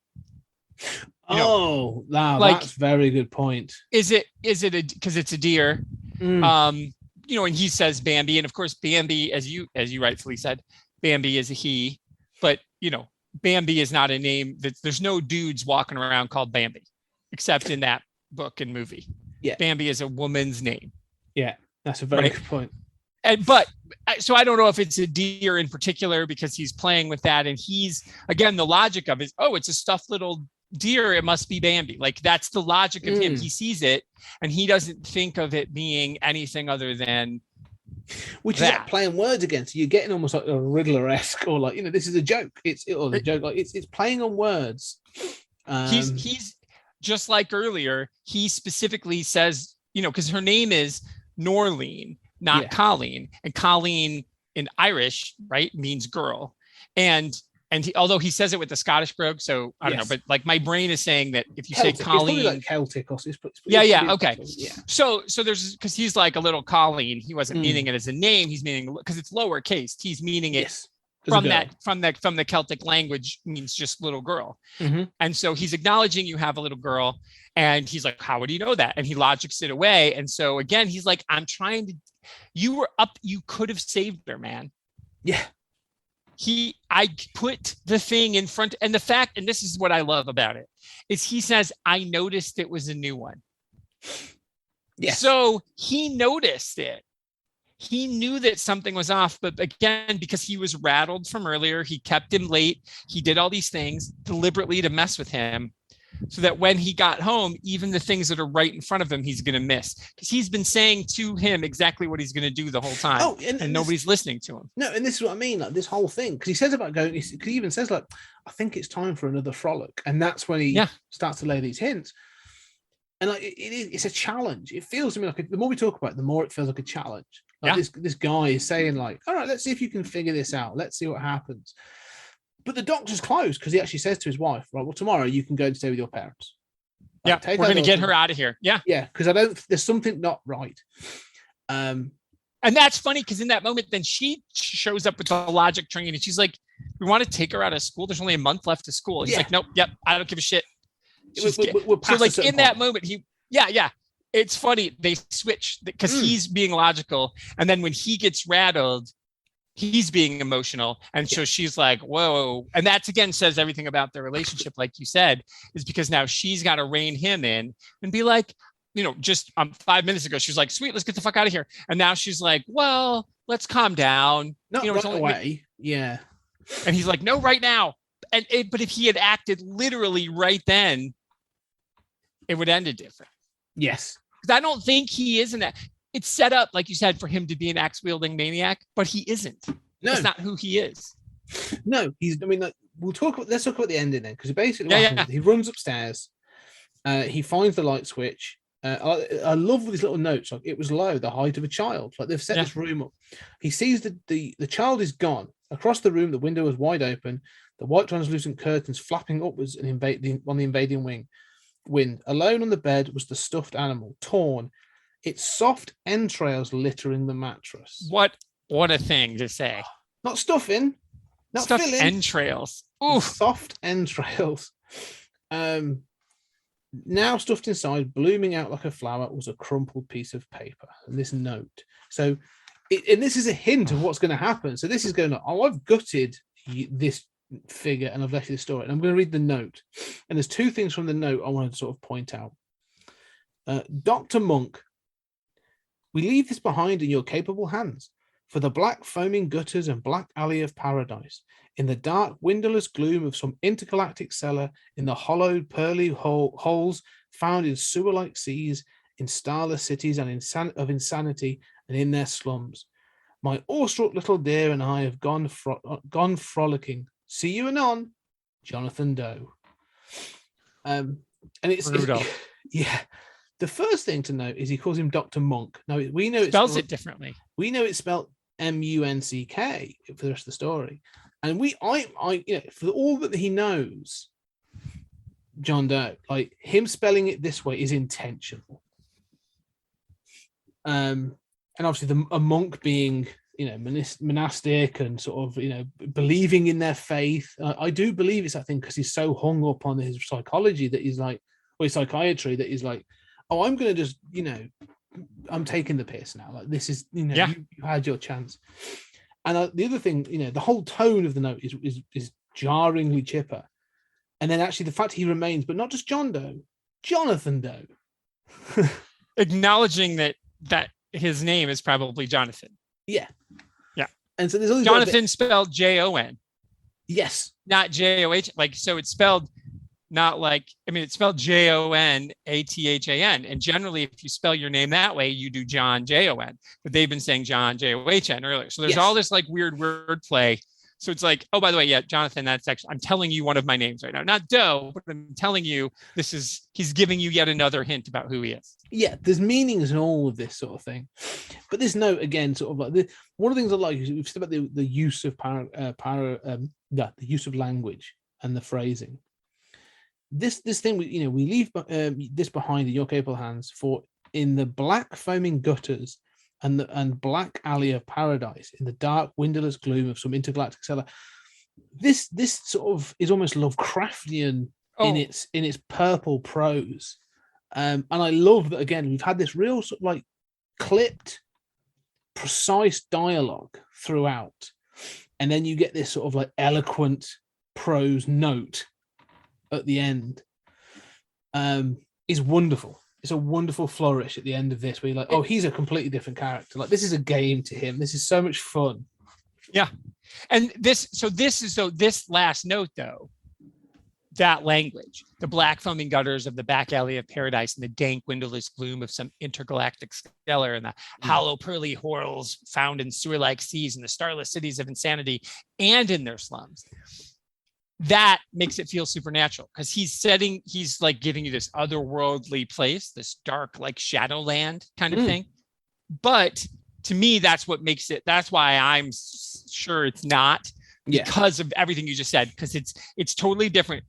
Wow, like, that's a very good point. Is it because it's a deer? You know, and he says Bambi, and of course Bambi, as you rightfully said, Bambi is a he, but you know, Bambi is not a name that there's no dudes walking around called Bambi, except in that book and movie. Yeah, Bambi is a woman's name. Yeah, that's a very good point. But so I don't know if it's a deer in particular, because he's playing with that, and he's, again, the logic of it is, oh, it's a stuffed little deer, it must be Bambi. Like, that's the logic of him. He sees it and he doesn't think of it being anything other than, which that. Is like playing words again. So you're getting almost like a Riddler-esque, or like, you know, this is a joke. It's playing on words. He's just like earlier, he specifically says, you know, because her name is Norleen, not Colleen, and Colleen in Irish, right, means girl. And although he says it with the Scottish brogue, so I don't know, but like my brain is saying that if you Celtic, say Colleen, it's like Celtic, or it's okay. Yeah. So there's, because he's like a little Colleen, he wasn't meaning it as a name, he's meaning, because it's lowercase, he's meaning it from the Celtic language, means just little girl. And so he's acknowledging you have a little girl, and he's like, how would he know that? And he logics it away. And so again, he's like, I'm trying to, you were up, you could have saved her, man. Yeah. I put the thing in front, and the fact, and this is what I love about it, is he says, I noticed it was a new one. Yeah. So he noticed it. He knew that something was off, but again, because he was rattled from earlier, he kept him late. He did all these things deliberately to mess with him, so that when he got home, even the things that are right in front of him, he's going to miss, because he's been saying to him exactly what he's going to do the whole time. Oh, and nobody's listening to him. No, and this is what I mean, like this whole thing, because he says about going, he even says like, I think it's time for another frolic, and that's when he starts to lay these hints. And like it's a challenge. It feels to me like the more we talk about it, the more it feels like a challenge. Like this guy is saying like, all right, let's see if you can figure this out. Let's see what happens. But the doctor's closed, because he actually says to his wife, right, well, tomorrow you can go and stay with your parents. Like, we're going to get her out of here. Yeah. Yeah, because there's something not right. And that's funny, because in that moment, then she shows up with the logic train, and she's like, we want to take her out of school. There's only a month left of school. He's like, nope, I don't give a shit. We're so like in that moment, it's funny. They switch, because he's being logical. And then when he gets rattled, he's being emotional. And so she's like, whoa. And that's again says everything about their relationship, like you said, is because now she's got to rein him in and be like, just 5 minutes ago, she was like, sweet, let's get the fuck out of here. And now she's like, well, let's calm down. Not right away. Yeah. And he's like, no, right now. But if he had acted literally right then, it would end it different. Yes. Because I don't think he is it's set up, like you said, for him to be an axe wielding maniac, but he isn't. No, that's not who he is. No, let's talk about the ending then, because basically he runs upstairs, he finds the light switch. I love these little notes, like it was low, the height of a child. Like they've set this room up. He sees the child is gone. Across the room, the window was wide open, the white translucent curtains flapping upwards and on the invading wind. Alone on the bed was the stuffed animal, torn, its soft entrails littering the mattress. What a thing to say. Not stuffing, not stuffed filling. Entrails. Ooh. Soft entrails. Now stuffed inside, blooming out like a flower, was a crumpled piece of paper. And this note. So, and this is a hint of what's going to happen. So this is going on. I've gutted this figure and I've left you the story. And I'm going to read the note. And there's two things from the note I wanted to sort of point out. Dr. Monk, we leave this behind in your capable hands. For the black foaming gutters and black alley of paradise, in the dark windowless gloom of some intergalactic cellar, in the hollowed pearly holes found in sewer-like seas, in starless cities and of insanity, and in their slums, my awestruck little dear and I have gone frolicking. See you anon, Jonathan Doe. And it's yeah. The first thing to note is he calls him Dr. Monk. Now we know it spells it differently. We know it's spelled M-U-N-C-K for the rest of the story, and for all that he knows, John Doe, like him spelling it this way is intentional. And obviously a monk being monastic and sort of believing in their faith. I do believe it's that thing because he's so hung up on his psychology that he's like, or his psychiatry that he's like, oh, I'm going to just, I'm taking the piss now. Like this is, you had your chance. And the other thing, the whole tone of the note is jarringly chipper. And then actually the fact he remains, but not just John Doe, Jonathan Doe. Acknowledging that his name is probably Jonathan. Yeah. Yeah. And so there's only Jonathan spelled Jon. Yes. Not Joh. So it's spelled not like, it's spelled Jonathan. And generally, if you spell your name that way, you do John Jon. But they've been saying John John earlier. So there's all this like weird word play. So it's like, oh, by the way, yeah, Jonathan, that's actually, I'm telling you one of my names right now. Not Doe, but I'm telling you he's giving you yet another hint about who he is. Yeah, there's meanings in all of this sort of thing. But this note, again, sort of like one of the things I like is we've said about the use of the use of language and the phrasing. This thing, we leave this behind in your capable hands, for in the black foaming gutters and black alley of paradise, in the dark windowless gloom of some intergalactic cellar. This sort of is almost Lovecraftian in its purple prose, and I love that. Again, we've had this real sort of like clipped, precise dialogue throughout, and then you get this sort of like eloquent prose note at the end. Is wonderful. It's a wonderful flourish at the end of this where you're like, oh, he's a completely different character. Like this is a game to him. This is so much fun. Yeah. And this last note though, that language, the black foaming gutters of the back alley of paradise and the dank windowless gloom of some intergalactic stellar and the hollow pearly holes found in sewer-like seas and the starless cities of insanity and in their slums. That makes it feel supernatural because he's like giving you this otherworldly place, this dark, like Shadowland kind of thing. But to me, that's what makes it. That's why I'm sure it's not because of everything you just said, because it's totally different.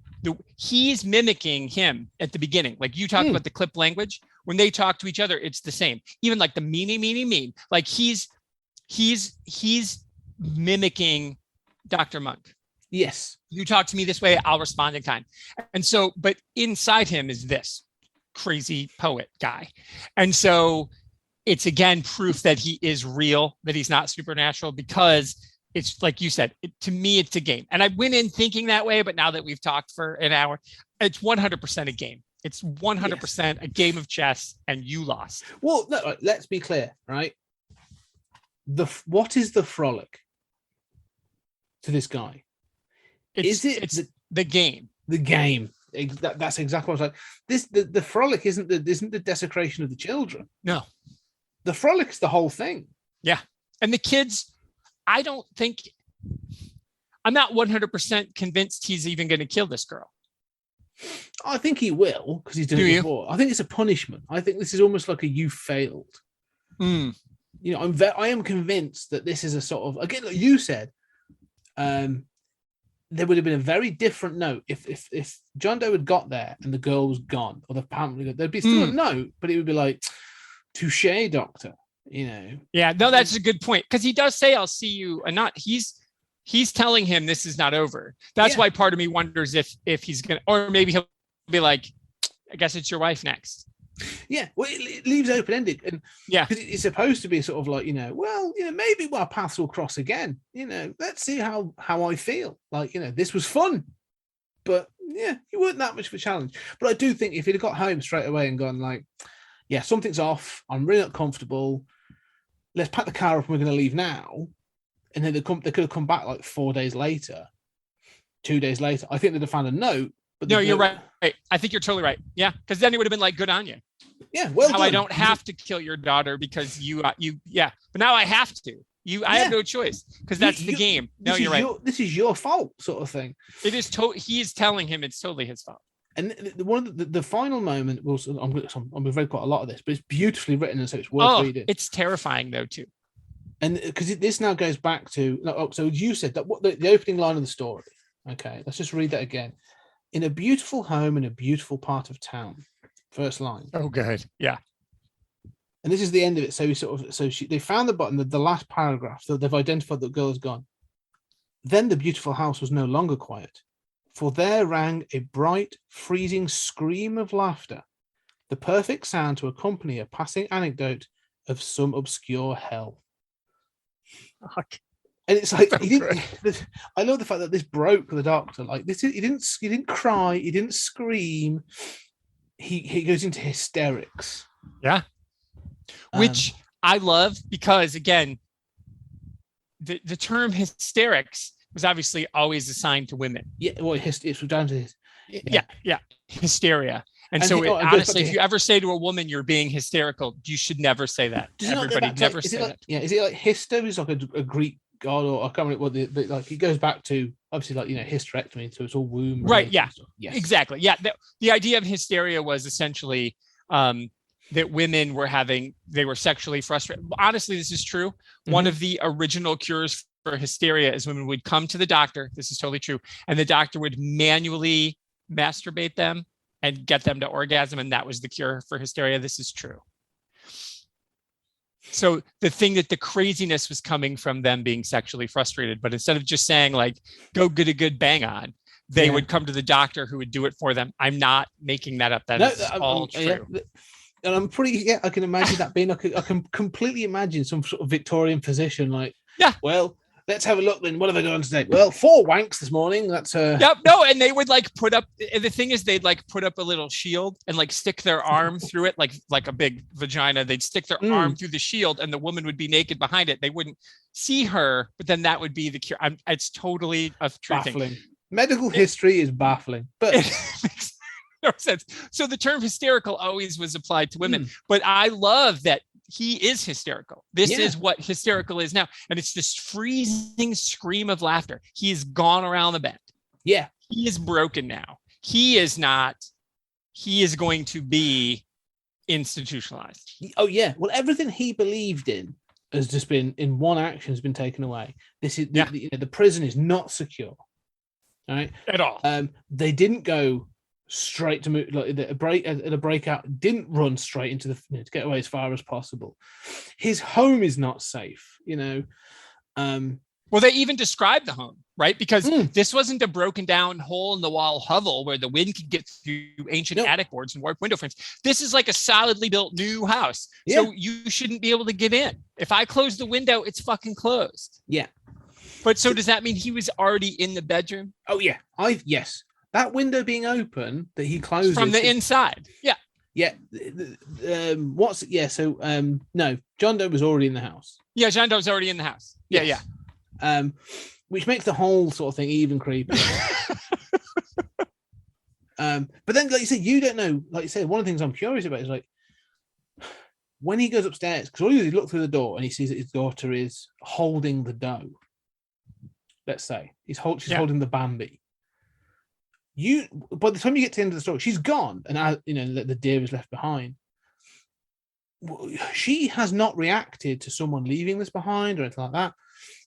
He's mimicking him at the beginning. Like you talked about the clip language. When they talk to each other, it's the same. Even like the meanie. Like he's mimicking Dr. Monk. Yes. You talk to me this way, I'll respond in kind. And so, but inside him is this crazy poet guy. And so it's again proof that he is real, that he's not supernatural, because it's like you said, to me, it's a game. And I went in thinking that way, but now that we've talked for an hour, it's 100% a game. It's 100% a game of chess, and you lost. Well, no, let's be clear, right? What is the Frolic to this guy? It's the game. The game. That's exactly what I was like. The Frolic isn't the desecration of the children. No. The Frolic is the whole thing. Yeah. And the kids, I'm not 100% convinced he's even going to kill this girl. I think he will, because he's done it before. I think it's a punishment. I think this is almost like a you failed. You know, I am convinced that this is a sort of, again, like you said, there would have been a very different note if John Doe had got there and the girl was gone, or the family, there'd be still a note, but it would be like, touche, doctor, you know. Yeah, no, that's a good point, because he does say, I'll see you, and not, he's telling him this is not over. That's why part of me wonders if he's gonna, or maybe he'll be like, I guess it's your wife next. Yeah, well, it leaves open ended, and because it's supposed to be sort of like, you know, well, you know, maybe our paths will cross again. You know, let's see how I feel. Like, you know, this was fun, but yeah, it wasn't that much of a challenge. But I do think if he'd have got home straight away and gone like, yeah, something's off, I'm really not comfortable, let's pack the car up and we're going to leave now, and then they could have come back like 4 days later, 2 days later. I think they'd have found a note. But no, you're right. I think you're totally right. Yeah, because then it would have been like, good on you. Yeah, well done. I don't have to kill your daughter because you. But now I have to. I have no choice, because that's the game. No, you're right. This is your fault, sort of thing. It is. He is telling him it's totally his fault. And one of the final moment was, we've read quite a lot of this, but it's beautifully written, and so it's worth reading. It's terrifying though too. And because this now goes back to, so you said that what the opening line of the story. Okay, let's just read that again. In a beautiful home in a beautiful part of town. First line. Oh, good. Yeah. And this is the end of it. So they found the button, the last paragraph. So they've identified that the girl is gone. Then the beautiful house was no longer quiet, for there rang a bright, freezing scream of laughter, the perfect sound to accompany a passing anecdote of some obscure hell. Fuck. And it's like, he didn't. I love the fact that this broke the doctor. Like this, he didn't cry, he didn't scream. He goes into hysterics. Yeah, which I love, because again, the term hysterics was obviously always assigned to women. Yeah, well, it's down to his. Yeah, hysteria. And so honestly, if you ever say to a woman you're being hysterical, you should never say that. Everybody never say that. Yeah, is it like histo is like a Greek god, or I can't remember what the like it goes back to, obviously, like, you know, hysterectomy, so it's all womb, right? Yeah, yes, exactly. Yeah, the idea of hysteria was essentially that women they were sexually frustrated. Honestly, this is true. One of the original cures for hysteria is women would come to the doctor. This is totally true, and the doctor would manually masturbate them and get them to orgasm, and that was the cure for hysteria. This is true. So the thing that the craziness was coming from them being sexually frustrated, but instead of just saying like, go get a good bang on, they would come to the doctor who would do it for them. I'm not making that up. That is all true. Yeah. And I'm I can imagine that being, I can completely imagine some sort of Victorian physician like, well, let's have a look then. What have I done today? Well, 4 wanks this morning. That's Yep. No, and they would like put up. The thing is, they'd like put up a little shield and like stick their arm through it, like a big vagina. They'd stick their arm through the shield, and the woman would be naked behind it. They wouldn't see her, but then that would be the cure. It's totally a true baffling. Thing. Medical history is baffling, but it makes no sense. So the term hysterical always was applied to women, but I love that. He is hysterical. This is what hysterical is now. And it's this freezing scream of laughter. He has gone around the bend. Yeah. He is broken now. He is going to be institutionalized. Oh, yeah. Well, everything he believed in has just been, in one action, has been taken away. This is the prison is not secure. All right. At all. They didn't go straight to move, like a breakout, didn't run straight into to get away as far as possible. His home is not safe, you know. Well, they even described the home, right? Because this wasn't a broken down hole in the wall hovel where the wind could get through ancient attic boards and warped window frames. This is like a solidly built new house. So you shouldn't be able to get in. If I close the window, it's fucking closed. Yeah. But so does that mean he was already in the bedroom? Oh yeah, yes. That window being open that he closes From the inside. Yeah. Yeah. No, John Doe was already in the house. Yeah, John Doe's already in the house. Yeah, Yes. Which makes the whole sort of thing even creepier. But then, like you said, you don't know. Like you said, one of the things I'm curious about is like when he goes upstairs, because all he does is look through the door and he sees that his daughter is holding the doe. Let's say she's holding the Bambi. By the time you get to the end of the story, she's gone, and the deer is left behind. She has not reacted to someone leaving this behind or anything like that.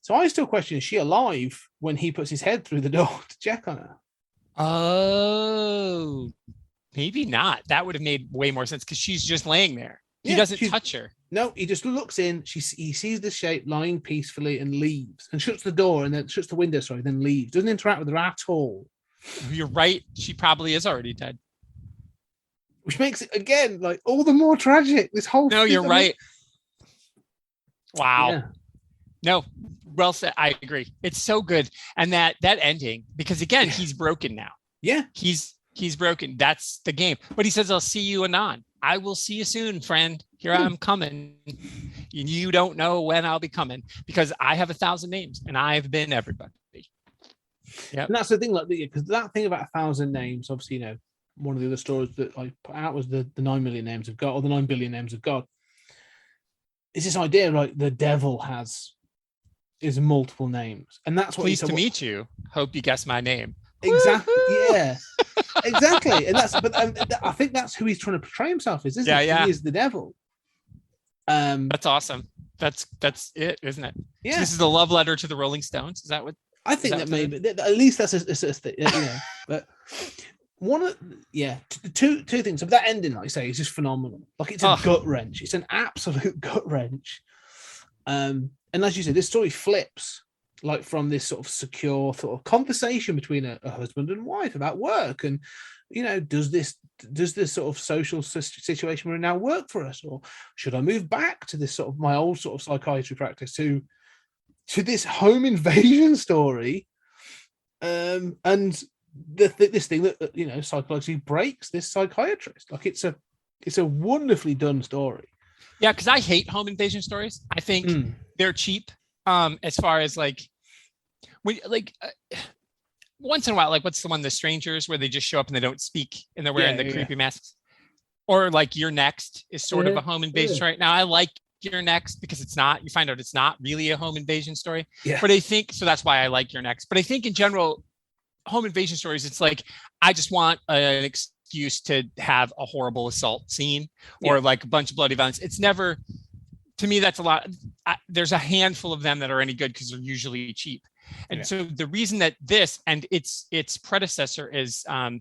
So I still question: is she alive when he puts his head through the door to check on her? Oh, maybe not. That would have made way more sense because she's just laying there. He doesn't touch her. No, he just looks in. He sees the shape lying peacefully and leaves, and shuts the door, and then shuts the window. Sorry, then leaves. Doesn't interact with her at all. You're right. She probably is already dead. Which makes it again like all the more tragic. This whole no, you're right. Wow. Yeah. No, well said. I agree. It's so good, and that ending because again he's broken now. Yeah, he's broken. That's the game. But he says, "I'll see you anon. I will see you soon, friend. Here I'm coming. You don't know when I'll be coming because I have 1,000 names and I've been everybody." Yeah, and that's the thing, like because that thing about 1,000 names, obviously, one of the other stories that I put out was the 9 million names of God or the 9 billion names of God. It's this idea, like the devil is multiple names, and that's what. Pleased to meet you. Hope you guess my name. Exactly. Yeah. Exactly. And I think that's who he's trying to portray himself as. Isn't it? Yeah. He is the devil. That's awesome. That's it, isn't it? Yeah. So this is the love letter to the Rolling Stones. Is that what? I think that maybe at least that's a but two things. But that ending, like I say, is just phenomenal. Like it's a gut wrench. It's an absolute gut wrench. And as you said, this story flips like from this sort of secure sort of conversation between a husband and wife about work and does this sort of social situation we're in now work for us, or should I move back to this sort of my old sort of psychiatry practice to this home invasion story, and this thing that psychologically breaks this psychiatrist. Like it's a wonderfully done story. Yeah, because I hate home invasion stories. I think they're cheap. As far as once in a while, like what's the one, The Strangers, where they just show up and they don't speak and they're wearing the creepy masks, or like You're Next is sort of a home invasion story. Now I like You're Next because you find out it's not really a home invasion story. Yeah. But I think so that's why I like You're Next. But I think in general, home invasion stories, it's like I just want an excuse to have a horrible assault scene or like a bunch of bloody violence. It's never. To me, that's a lot. There's a handful of them that are any good because they're usually cheap. And so the reason that this and its predecessor is the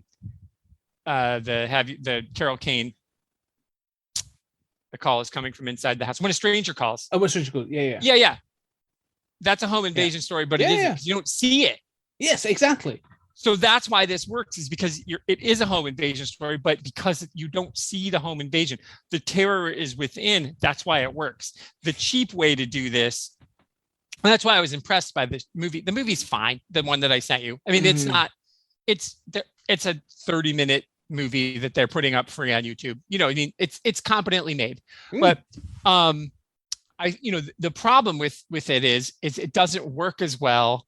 Carol Kane, The Call Is Coming From Inside the House. When a Stranger Calls. Oh, When a Stranger Calls. Yeah. Yeah. That's a home invasion story, but it isn't because you don't see it. Yes, exactly. So that's why this works, is because it is a home invasion story, but because you don't see the home invasion, the terror is within. That's why it works. The cheap way to do this, and that's why I was impressed by this movie. The movie's fine, the one that I sent you. I mean, it's not. It's a 30-minute movie that they're putting up free on YouTube. I mean, it's competently made, but the problem with it is it doesn't work as well.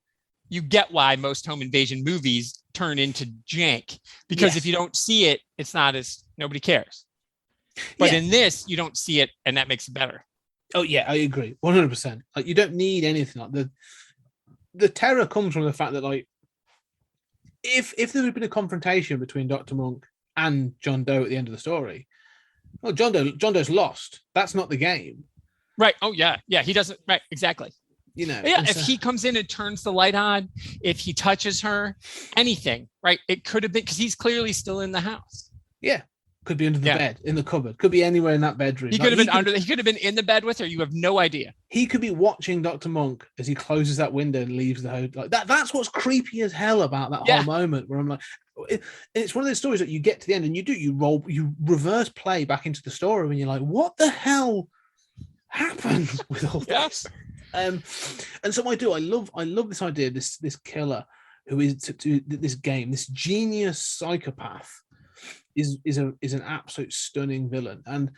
You get why most home invasion movies turn into jank, because if you don't see it, it's not as nobody cares. But in this, you don't see it, and that makes it better. Oh yeah, I agree, 100%. Like you don't need anything like the terror comes from the fact that like if there had been a confrontation between Dr. Monk and John Doe at the end of the story, well, John Doe's lost. That's not the game, right? Oh yeah, he doesn't. Right, exactly. If he comes in and turns the light on, if he touches her, anything, right? It could have been because he's clearly still in the house. Yeah. Could be under the bed, in the cupboard, could be anywhere in that bedroom. He could have been he could have been in the bed with her. You have no idea. He could be watching Dr. Monk as he closes that window and leaves the hotel. Like that's what's creepy as hell about that whole moment where I'm like, it's one of those stories that you get to the end and you reverse play back into the story when you're like, what the hell happened with all this? And so I love this idea, this killer who is to this game, this genius psychopath is an absolute stunning villain. And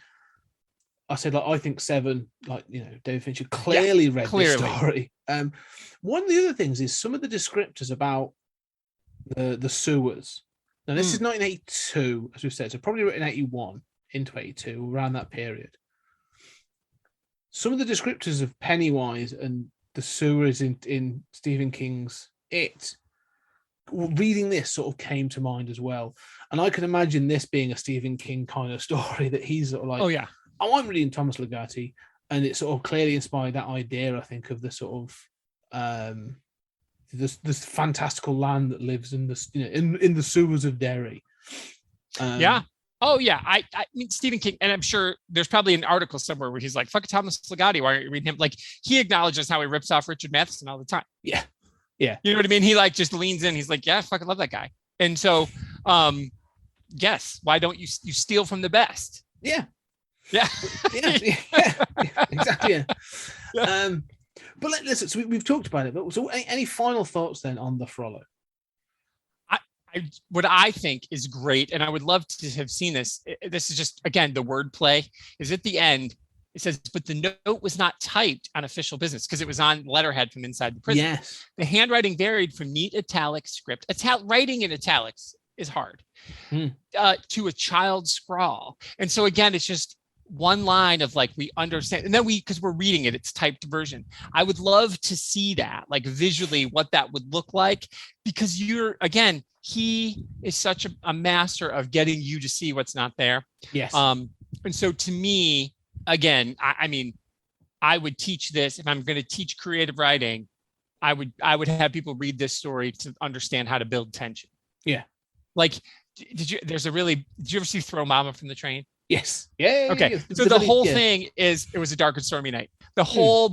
I said, like, I think Seven, like, you know, David Fincher clearly read this story. One of the other things is some of the descriptors about the sewers. Now, this is 1982, as we've said, so probably written 81 into 82, around that period. Some of the descriptors of Pennywise and the sewers in Stephen King's It, reading this sort of came to mind as well. And I can imagine this being a Stephen King kind of story that he's sort of like, oh, I'm reading Thomas Ligotti, and it sort of clearly inspired that idea, I think, of the sort of this fantastical land that lives in the, you know, in the sewers of Derry. Oh yeah, I mean Stephen King, and I'm sure there's probably an article somewhere where he's like, "Fuck Thomas Ligotti, why aren't you reading him?" Like, he acknowledges how he rips off Richard Matheson all the time. Yeah, you know what I mean. He like just leans in. He's like, "Yeah, I fucking love that guy." And so, yes, why don't you steal from the best? Yeah, exactly. Yeah. But listen, so we've talked about it. But so, any final thoughts then on the Frolic? What I think is great, and I would love to have seen this. This is just, again, the wordplay is at the end. It says, but the note was not typed on official business because it was on letterhead from inside the prison. Yes. The handwriting varied from neat italic script. Writing in italics is hard to a child's scrawl. And so, again, it's just one line of like, we understand. And then because we're reading it, it's typed version. I would love to see that, like visually, what that would look like, because he is such a master of getting you to see what's not there. Yes. And so to me, again, I mean, I would teach this if I'm going to teach creative writing. I would have people read this story to understand how to build tension. Yeah. Like, did you ever see Throw Mama from the Train? Yes. Yeah. Okay. So the whole thing is, it was a dark and stormy night. The whole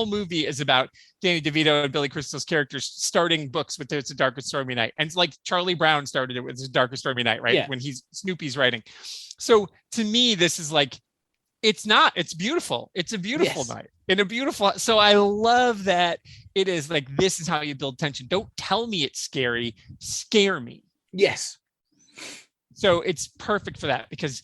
movie is about Danny DeVito and Billy Crystal's characters starting books with It's a Dark and Stormy Night. And it's like Charlie Brown started it with It's a Dark and Stormy Night, right? Yeah. When Snoopy's writing. So to me, this is like, it's beautiful. It's a beautiful night in a beautiful. So I love that it is like, this is how you build tension. Don't tell me it's scary. Scare me. Yes. So it's perfect for that, because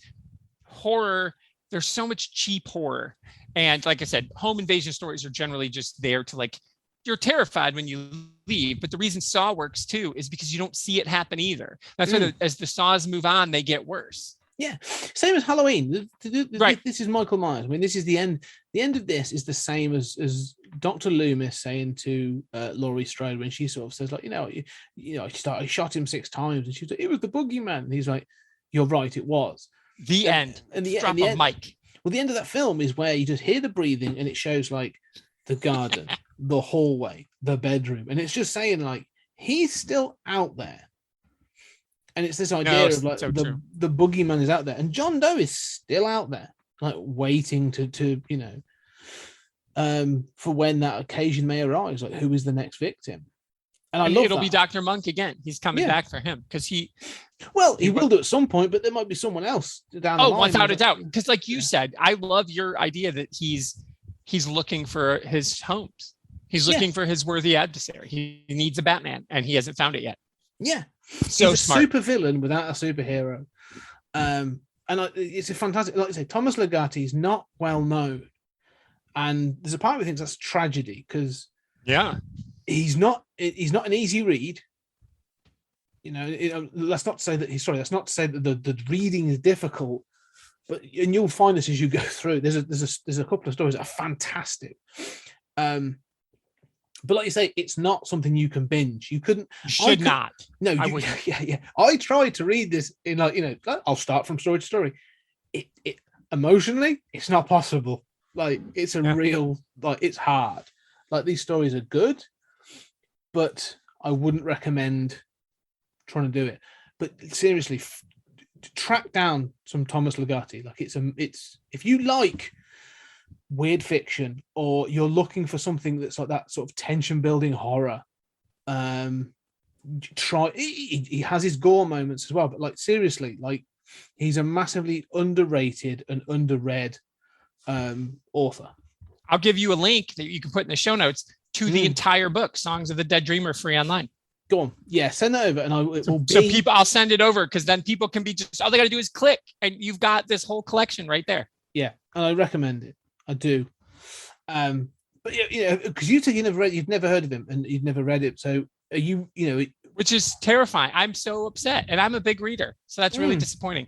horror, there's so much cheap horror. And like I said, home invasion stories are generally just there to, like, you're terrified when you leave. But the reason Saw works too is because you don't see it happen either. That's why as the Saws move on, they get worse. Yeah. Same as Halloween. Right. This is Michael Myers. I mean, this is the end. The end of this is the same as Dr. Loomis saying to Laurie Strode when she sort of says, like, I shot him 6 times, and she's like, it was the boogeyman. And he's like, you're right, it was. The end. And the drop of mic. Well, the end of that film is where you just hear the breathing, and it shows like the garden, the hallway, the bedroom, and it's just saying like he's still out there. And it's this idea of like the boogeyman is out there, and John Doe is still out there, like waiting to for when that occasion may arise, like who is the next victim. And it'll be Dr. Monk again. He's coming back for him because he will do at some point, but there might be someone else down the line. Oh, without a doubt. Because like you said, I love your idea that he's looking for his homes. He's looking for his worthy adversary. He needs a Batman, and he hasn't found it yet. Yeah. So he's a smart. super villain without a superhero. And it's a fantastic, like I say, Thomas Ligotti is not well known. And there's a part of me thinks that's tragedy, because he's not an easy read. That's not to say that the reading is difficult, and you'll find this as you go through. There's a couple of stories that are fantastic. But like you say, it's not something you can binge. You should not. No, I wouldn't. Yeah. I tried to read this in I'll start from story to story. It emotionally, it's not possible. Like, it's a real, like, it's hard. Like, these stories are good, but I wouldn't recommend trying to do it. But seriously, track down some Thomas Ligotti. Like, it's if you like weird fiction, or you're looking for something that's like that sort of tension building horror, try. He has his gore moments as well, but like, seriously, like, he's a massively underrated and underread author. I'll give you a link that you can put in the show notes to the entire book, Songs of the Dead Dreamer, free online. Go on. Yeah, send that over, and it will be. So people, I'll send it over because then people can be just all they got to do is click, and you've got this whole collection right there. Yeah, and I recommend it. I do. But because you said you've never heard of him, and you've never read it. So are you? Which is terrifying. I'm so upset, and I'm a big reader, so that's really disappointing.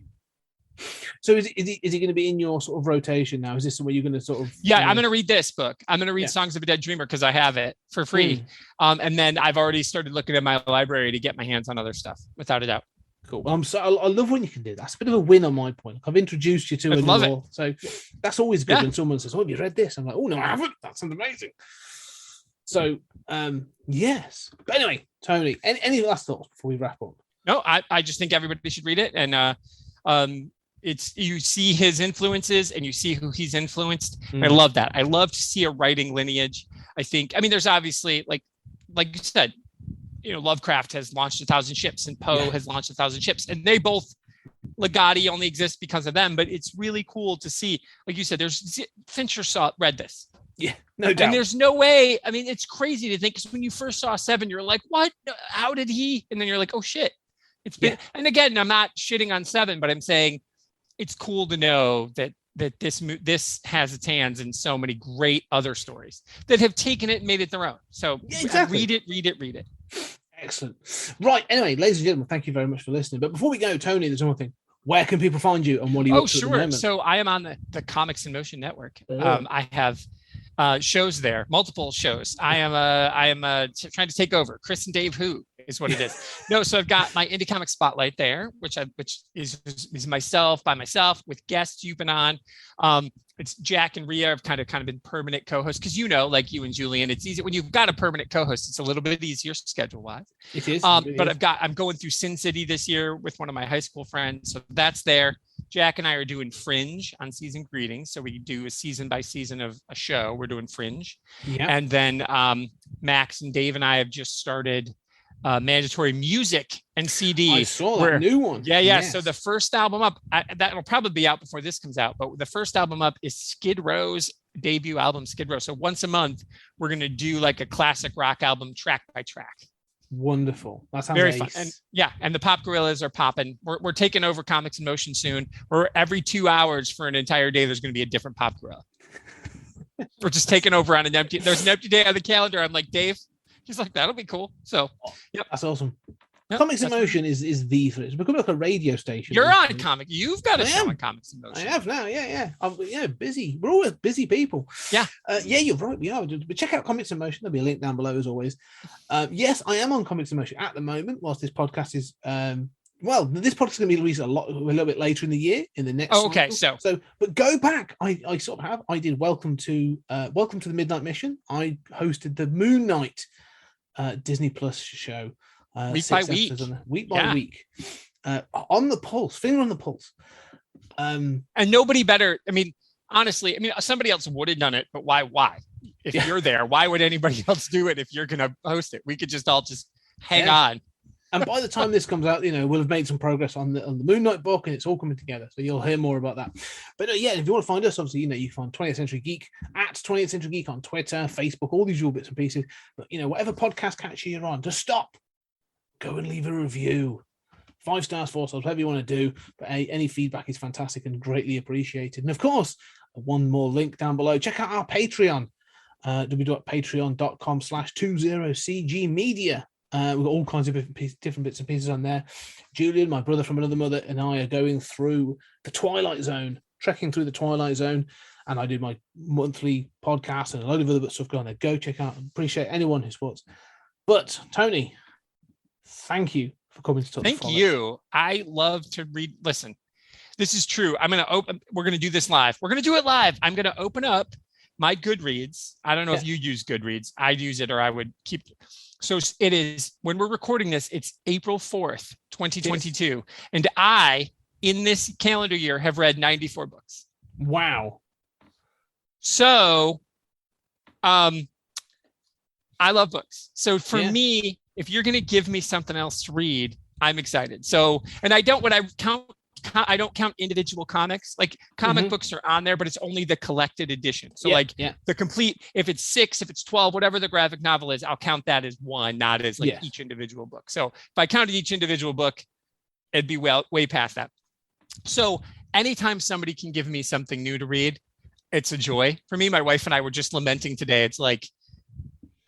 So is it going to be in your sort of rotation now? Is this where you're going to sort of? Yeah, I'm going to read this book. I'm going to read Songs of a Dead Dreamer because I have it for free. And then I've already started looking at my library to get my hands on other stuff, without a doubt. Cool. Well, I love when you can do that. It's a bit of a win on my point. I've introduced you to it. Love it. So that's always good when someone says, "Oh, have you read this?" I'm like, "Oh no, I haven't." That sounds amazing. So yes. But anyway, Tony, any last thoughts before we wrap up? No, I just think everybody should read it, and it's you see his influences and you see who he's influenced. I love that. I love to see a writing lineage. I mean, there's obviously like you said, Lovecraft has launched 1,000 ships and Poe has launched 1,000 ships, and they both, Ligotti only exists because of them. But it's really cool to see, like you said, there's Fincher read this. Yeah, no doubt. And there's no way. I mean, it's crazy to think, because when you first saw Seven, you're like, what? How did he? And then you're like, oh shit. It's been. And again, I'm not shitting on Seven, but I'm saying it's cool to know that this has its hands in so many great other stories that have taken it and made it their own. So read it. Excellent. Right. Anyway, ladies and gentlemen, thank you very much for listening. But before we go, Tony, there's one thing. Where can people find you, and what are you up to at the moment? So I am on the Comics in Motion Network. I have shows there, multiple shows. I am trying to take over. Chris and Dave Who is what it is. No, so I've got my Indie Comic Spotlight there, which is myself by myself with guests you've been on. It's Jack and Rhea have kind of been permanent co-hosts, because like you and Julian, it's easy when you've got a permanent co-host. It's a little bit easier schedule wise. It is. But I'm going through Sin City this year with one of my high school friends, so that's there. Jack and I are doing Fringe on Season Greetings, so we do a season by season of a show. We're doing Fringe, and then Max and Dave and I have just started Mandatory Music and CD. I saw that new one. Yeah. Yes. So the first album up, that will probably be out before this comes out, but the first album up is Skid Row's debut album, Skid Row. So once a month, we're going to do like a classic rock album track by track. Wonderful. That sounds very fun. And the Pop Gorillas are popping. We're taking over Comics in Motion soon. Or every 2 hours for an entire day, there's going to be a different Pop Gorilla. We're just taking over on there's an empty day on the calendar. I'm like, Dave. He's like, that'll be cool. So, that's awesome. Yep, Comics in Motion is it's become like a radio station. You're on comic. You've got a show on Comics in Motion. I have now. Yeah. I'm busy. We're always busy people. Yeah. You're right. We are. But check out Comics in Motion. There'll be a link down below as always. Yes, I am on Comics in Motion at the moment. Whilst this podcast is this podcast is going to be released a little bit later in the year, in the next. Oh, okay. So, but go back. I sort of have. I did Welcome to the Midnight Mission. I hosted the Moon Knight Disney Plus show. Week by week. On the pulse, finger on the pulse. And nobody better. I mean, honestly, somebody else would have done it, but why? If you're there, why would anybody else do it if you're going to host it? We could just all hang on. And by the time this comes out, we'll have made some progress on the Moon Knight book, and it's all coming together. So you'll hear more about that. But if you want to find us, obviously, you can find 20th Century Geek at 20th Century Geek on Twitter, Facebook, all these usual bits and pieces. But whatever podcast catcher you're on, just stop, go and leave a review. 5 stars, 4 stars, whatever you want to do. But any feedback is fantastic and greatly appreciated. And of course, one more link down below. Check out our Patreon, www.patreon.com/20cg media. We've got all kinds of different bits and pieces on there. Julian, my brother from another mother, and I are going through the Twilight Zone, trekking through the Twilight Zone, and I do my monthly podcast and a load of other stuff going there. Go check out. Appreciate anyone who supports. But Tony, thank you for coming to talk. Thank you. I love to read. Listen, this is true. We're going to do this live. We're going to do it live. I'm going to open up my Goodreads. I don't know if you use Goodreads. I'd use it, or I would keep. So it is, when we're recording this, it's April 4th, 2022. And I, in this calendar year, have read 94 books. Wow. So I love books. So for me, if you're going to give me something else to read, I'm excited. So, and when I count I don't count individual comics. Like comic books are on there, but it's only the collected edition. So the complete, if it's 6, if it's 12, whatever the graphic novel is, I'll count that as one, not as like each individual book. So if I counted each individual book, it'd be way past that. So anytime somebody can give me something new to read, it's a joy for me. My wife and I were just lamenting today. It's like,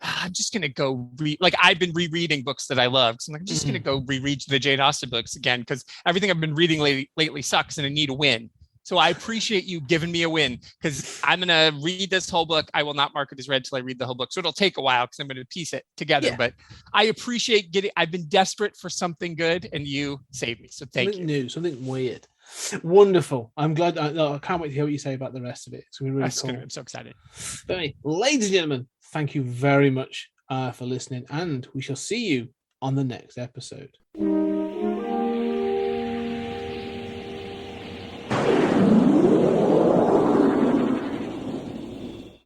I'm just going to go read, like I've been rereading books that I love. So I'm just going to go reread the Jane Austen books again, because everything I've been reading lately sucks and I need a win. So I appreciate you giving me a win, because I'm going to read this whole book. I will not mark it as read till I read the whole book. So it'll take a while because I'm going to piece it together. But I appreciate I've been desperate for something good and you saved me. So thank you. New, something weird. Wonderful. I'm glad. I can't wait to hear what you say about the rest of it. It's going to be really cool. I'm so excited. But anyway, ladies and gentlemen, thank you very much for listening, and we shall see you on the next episode.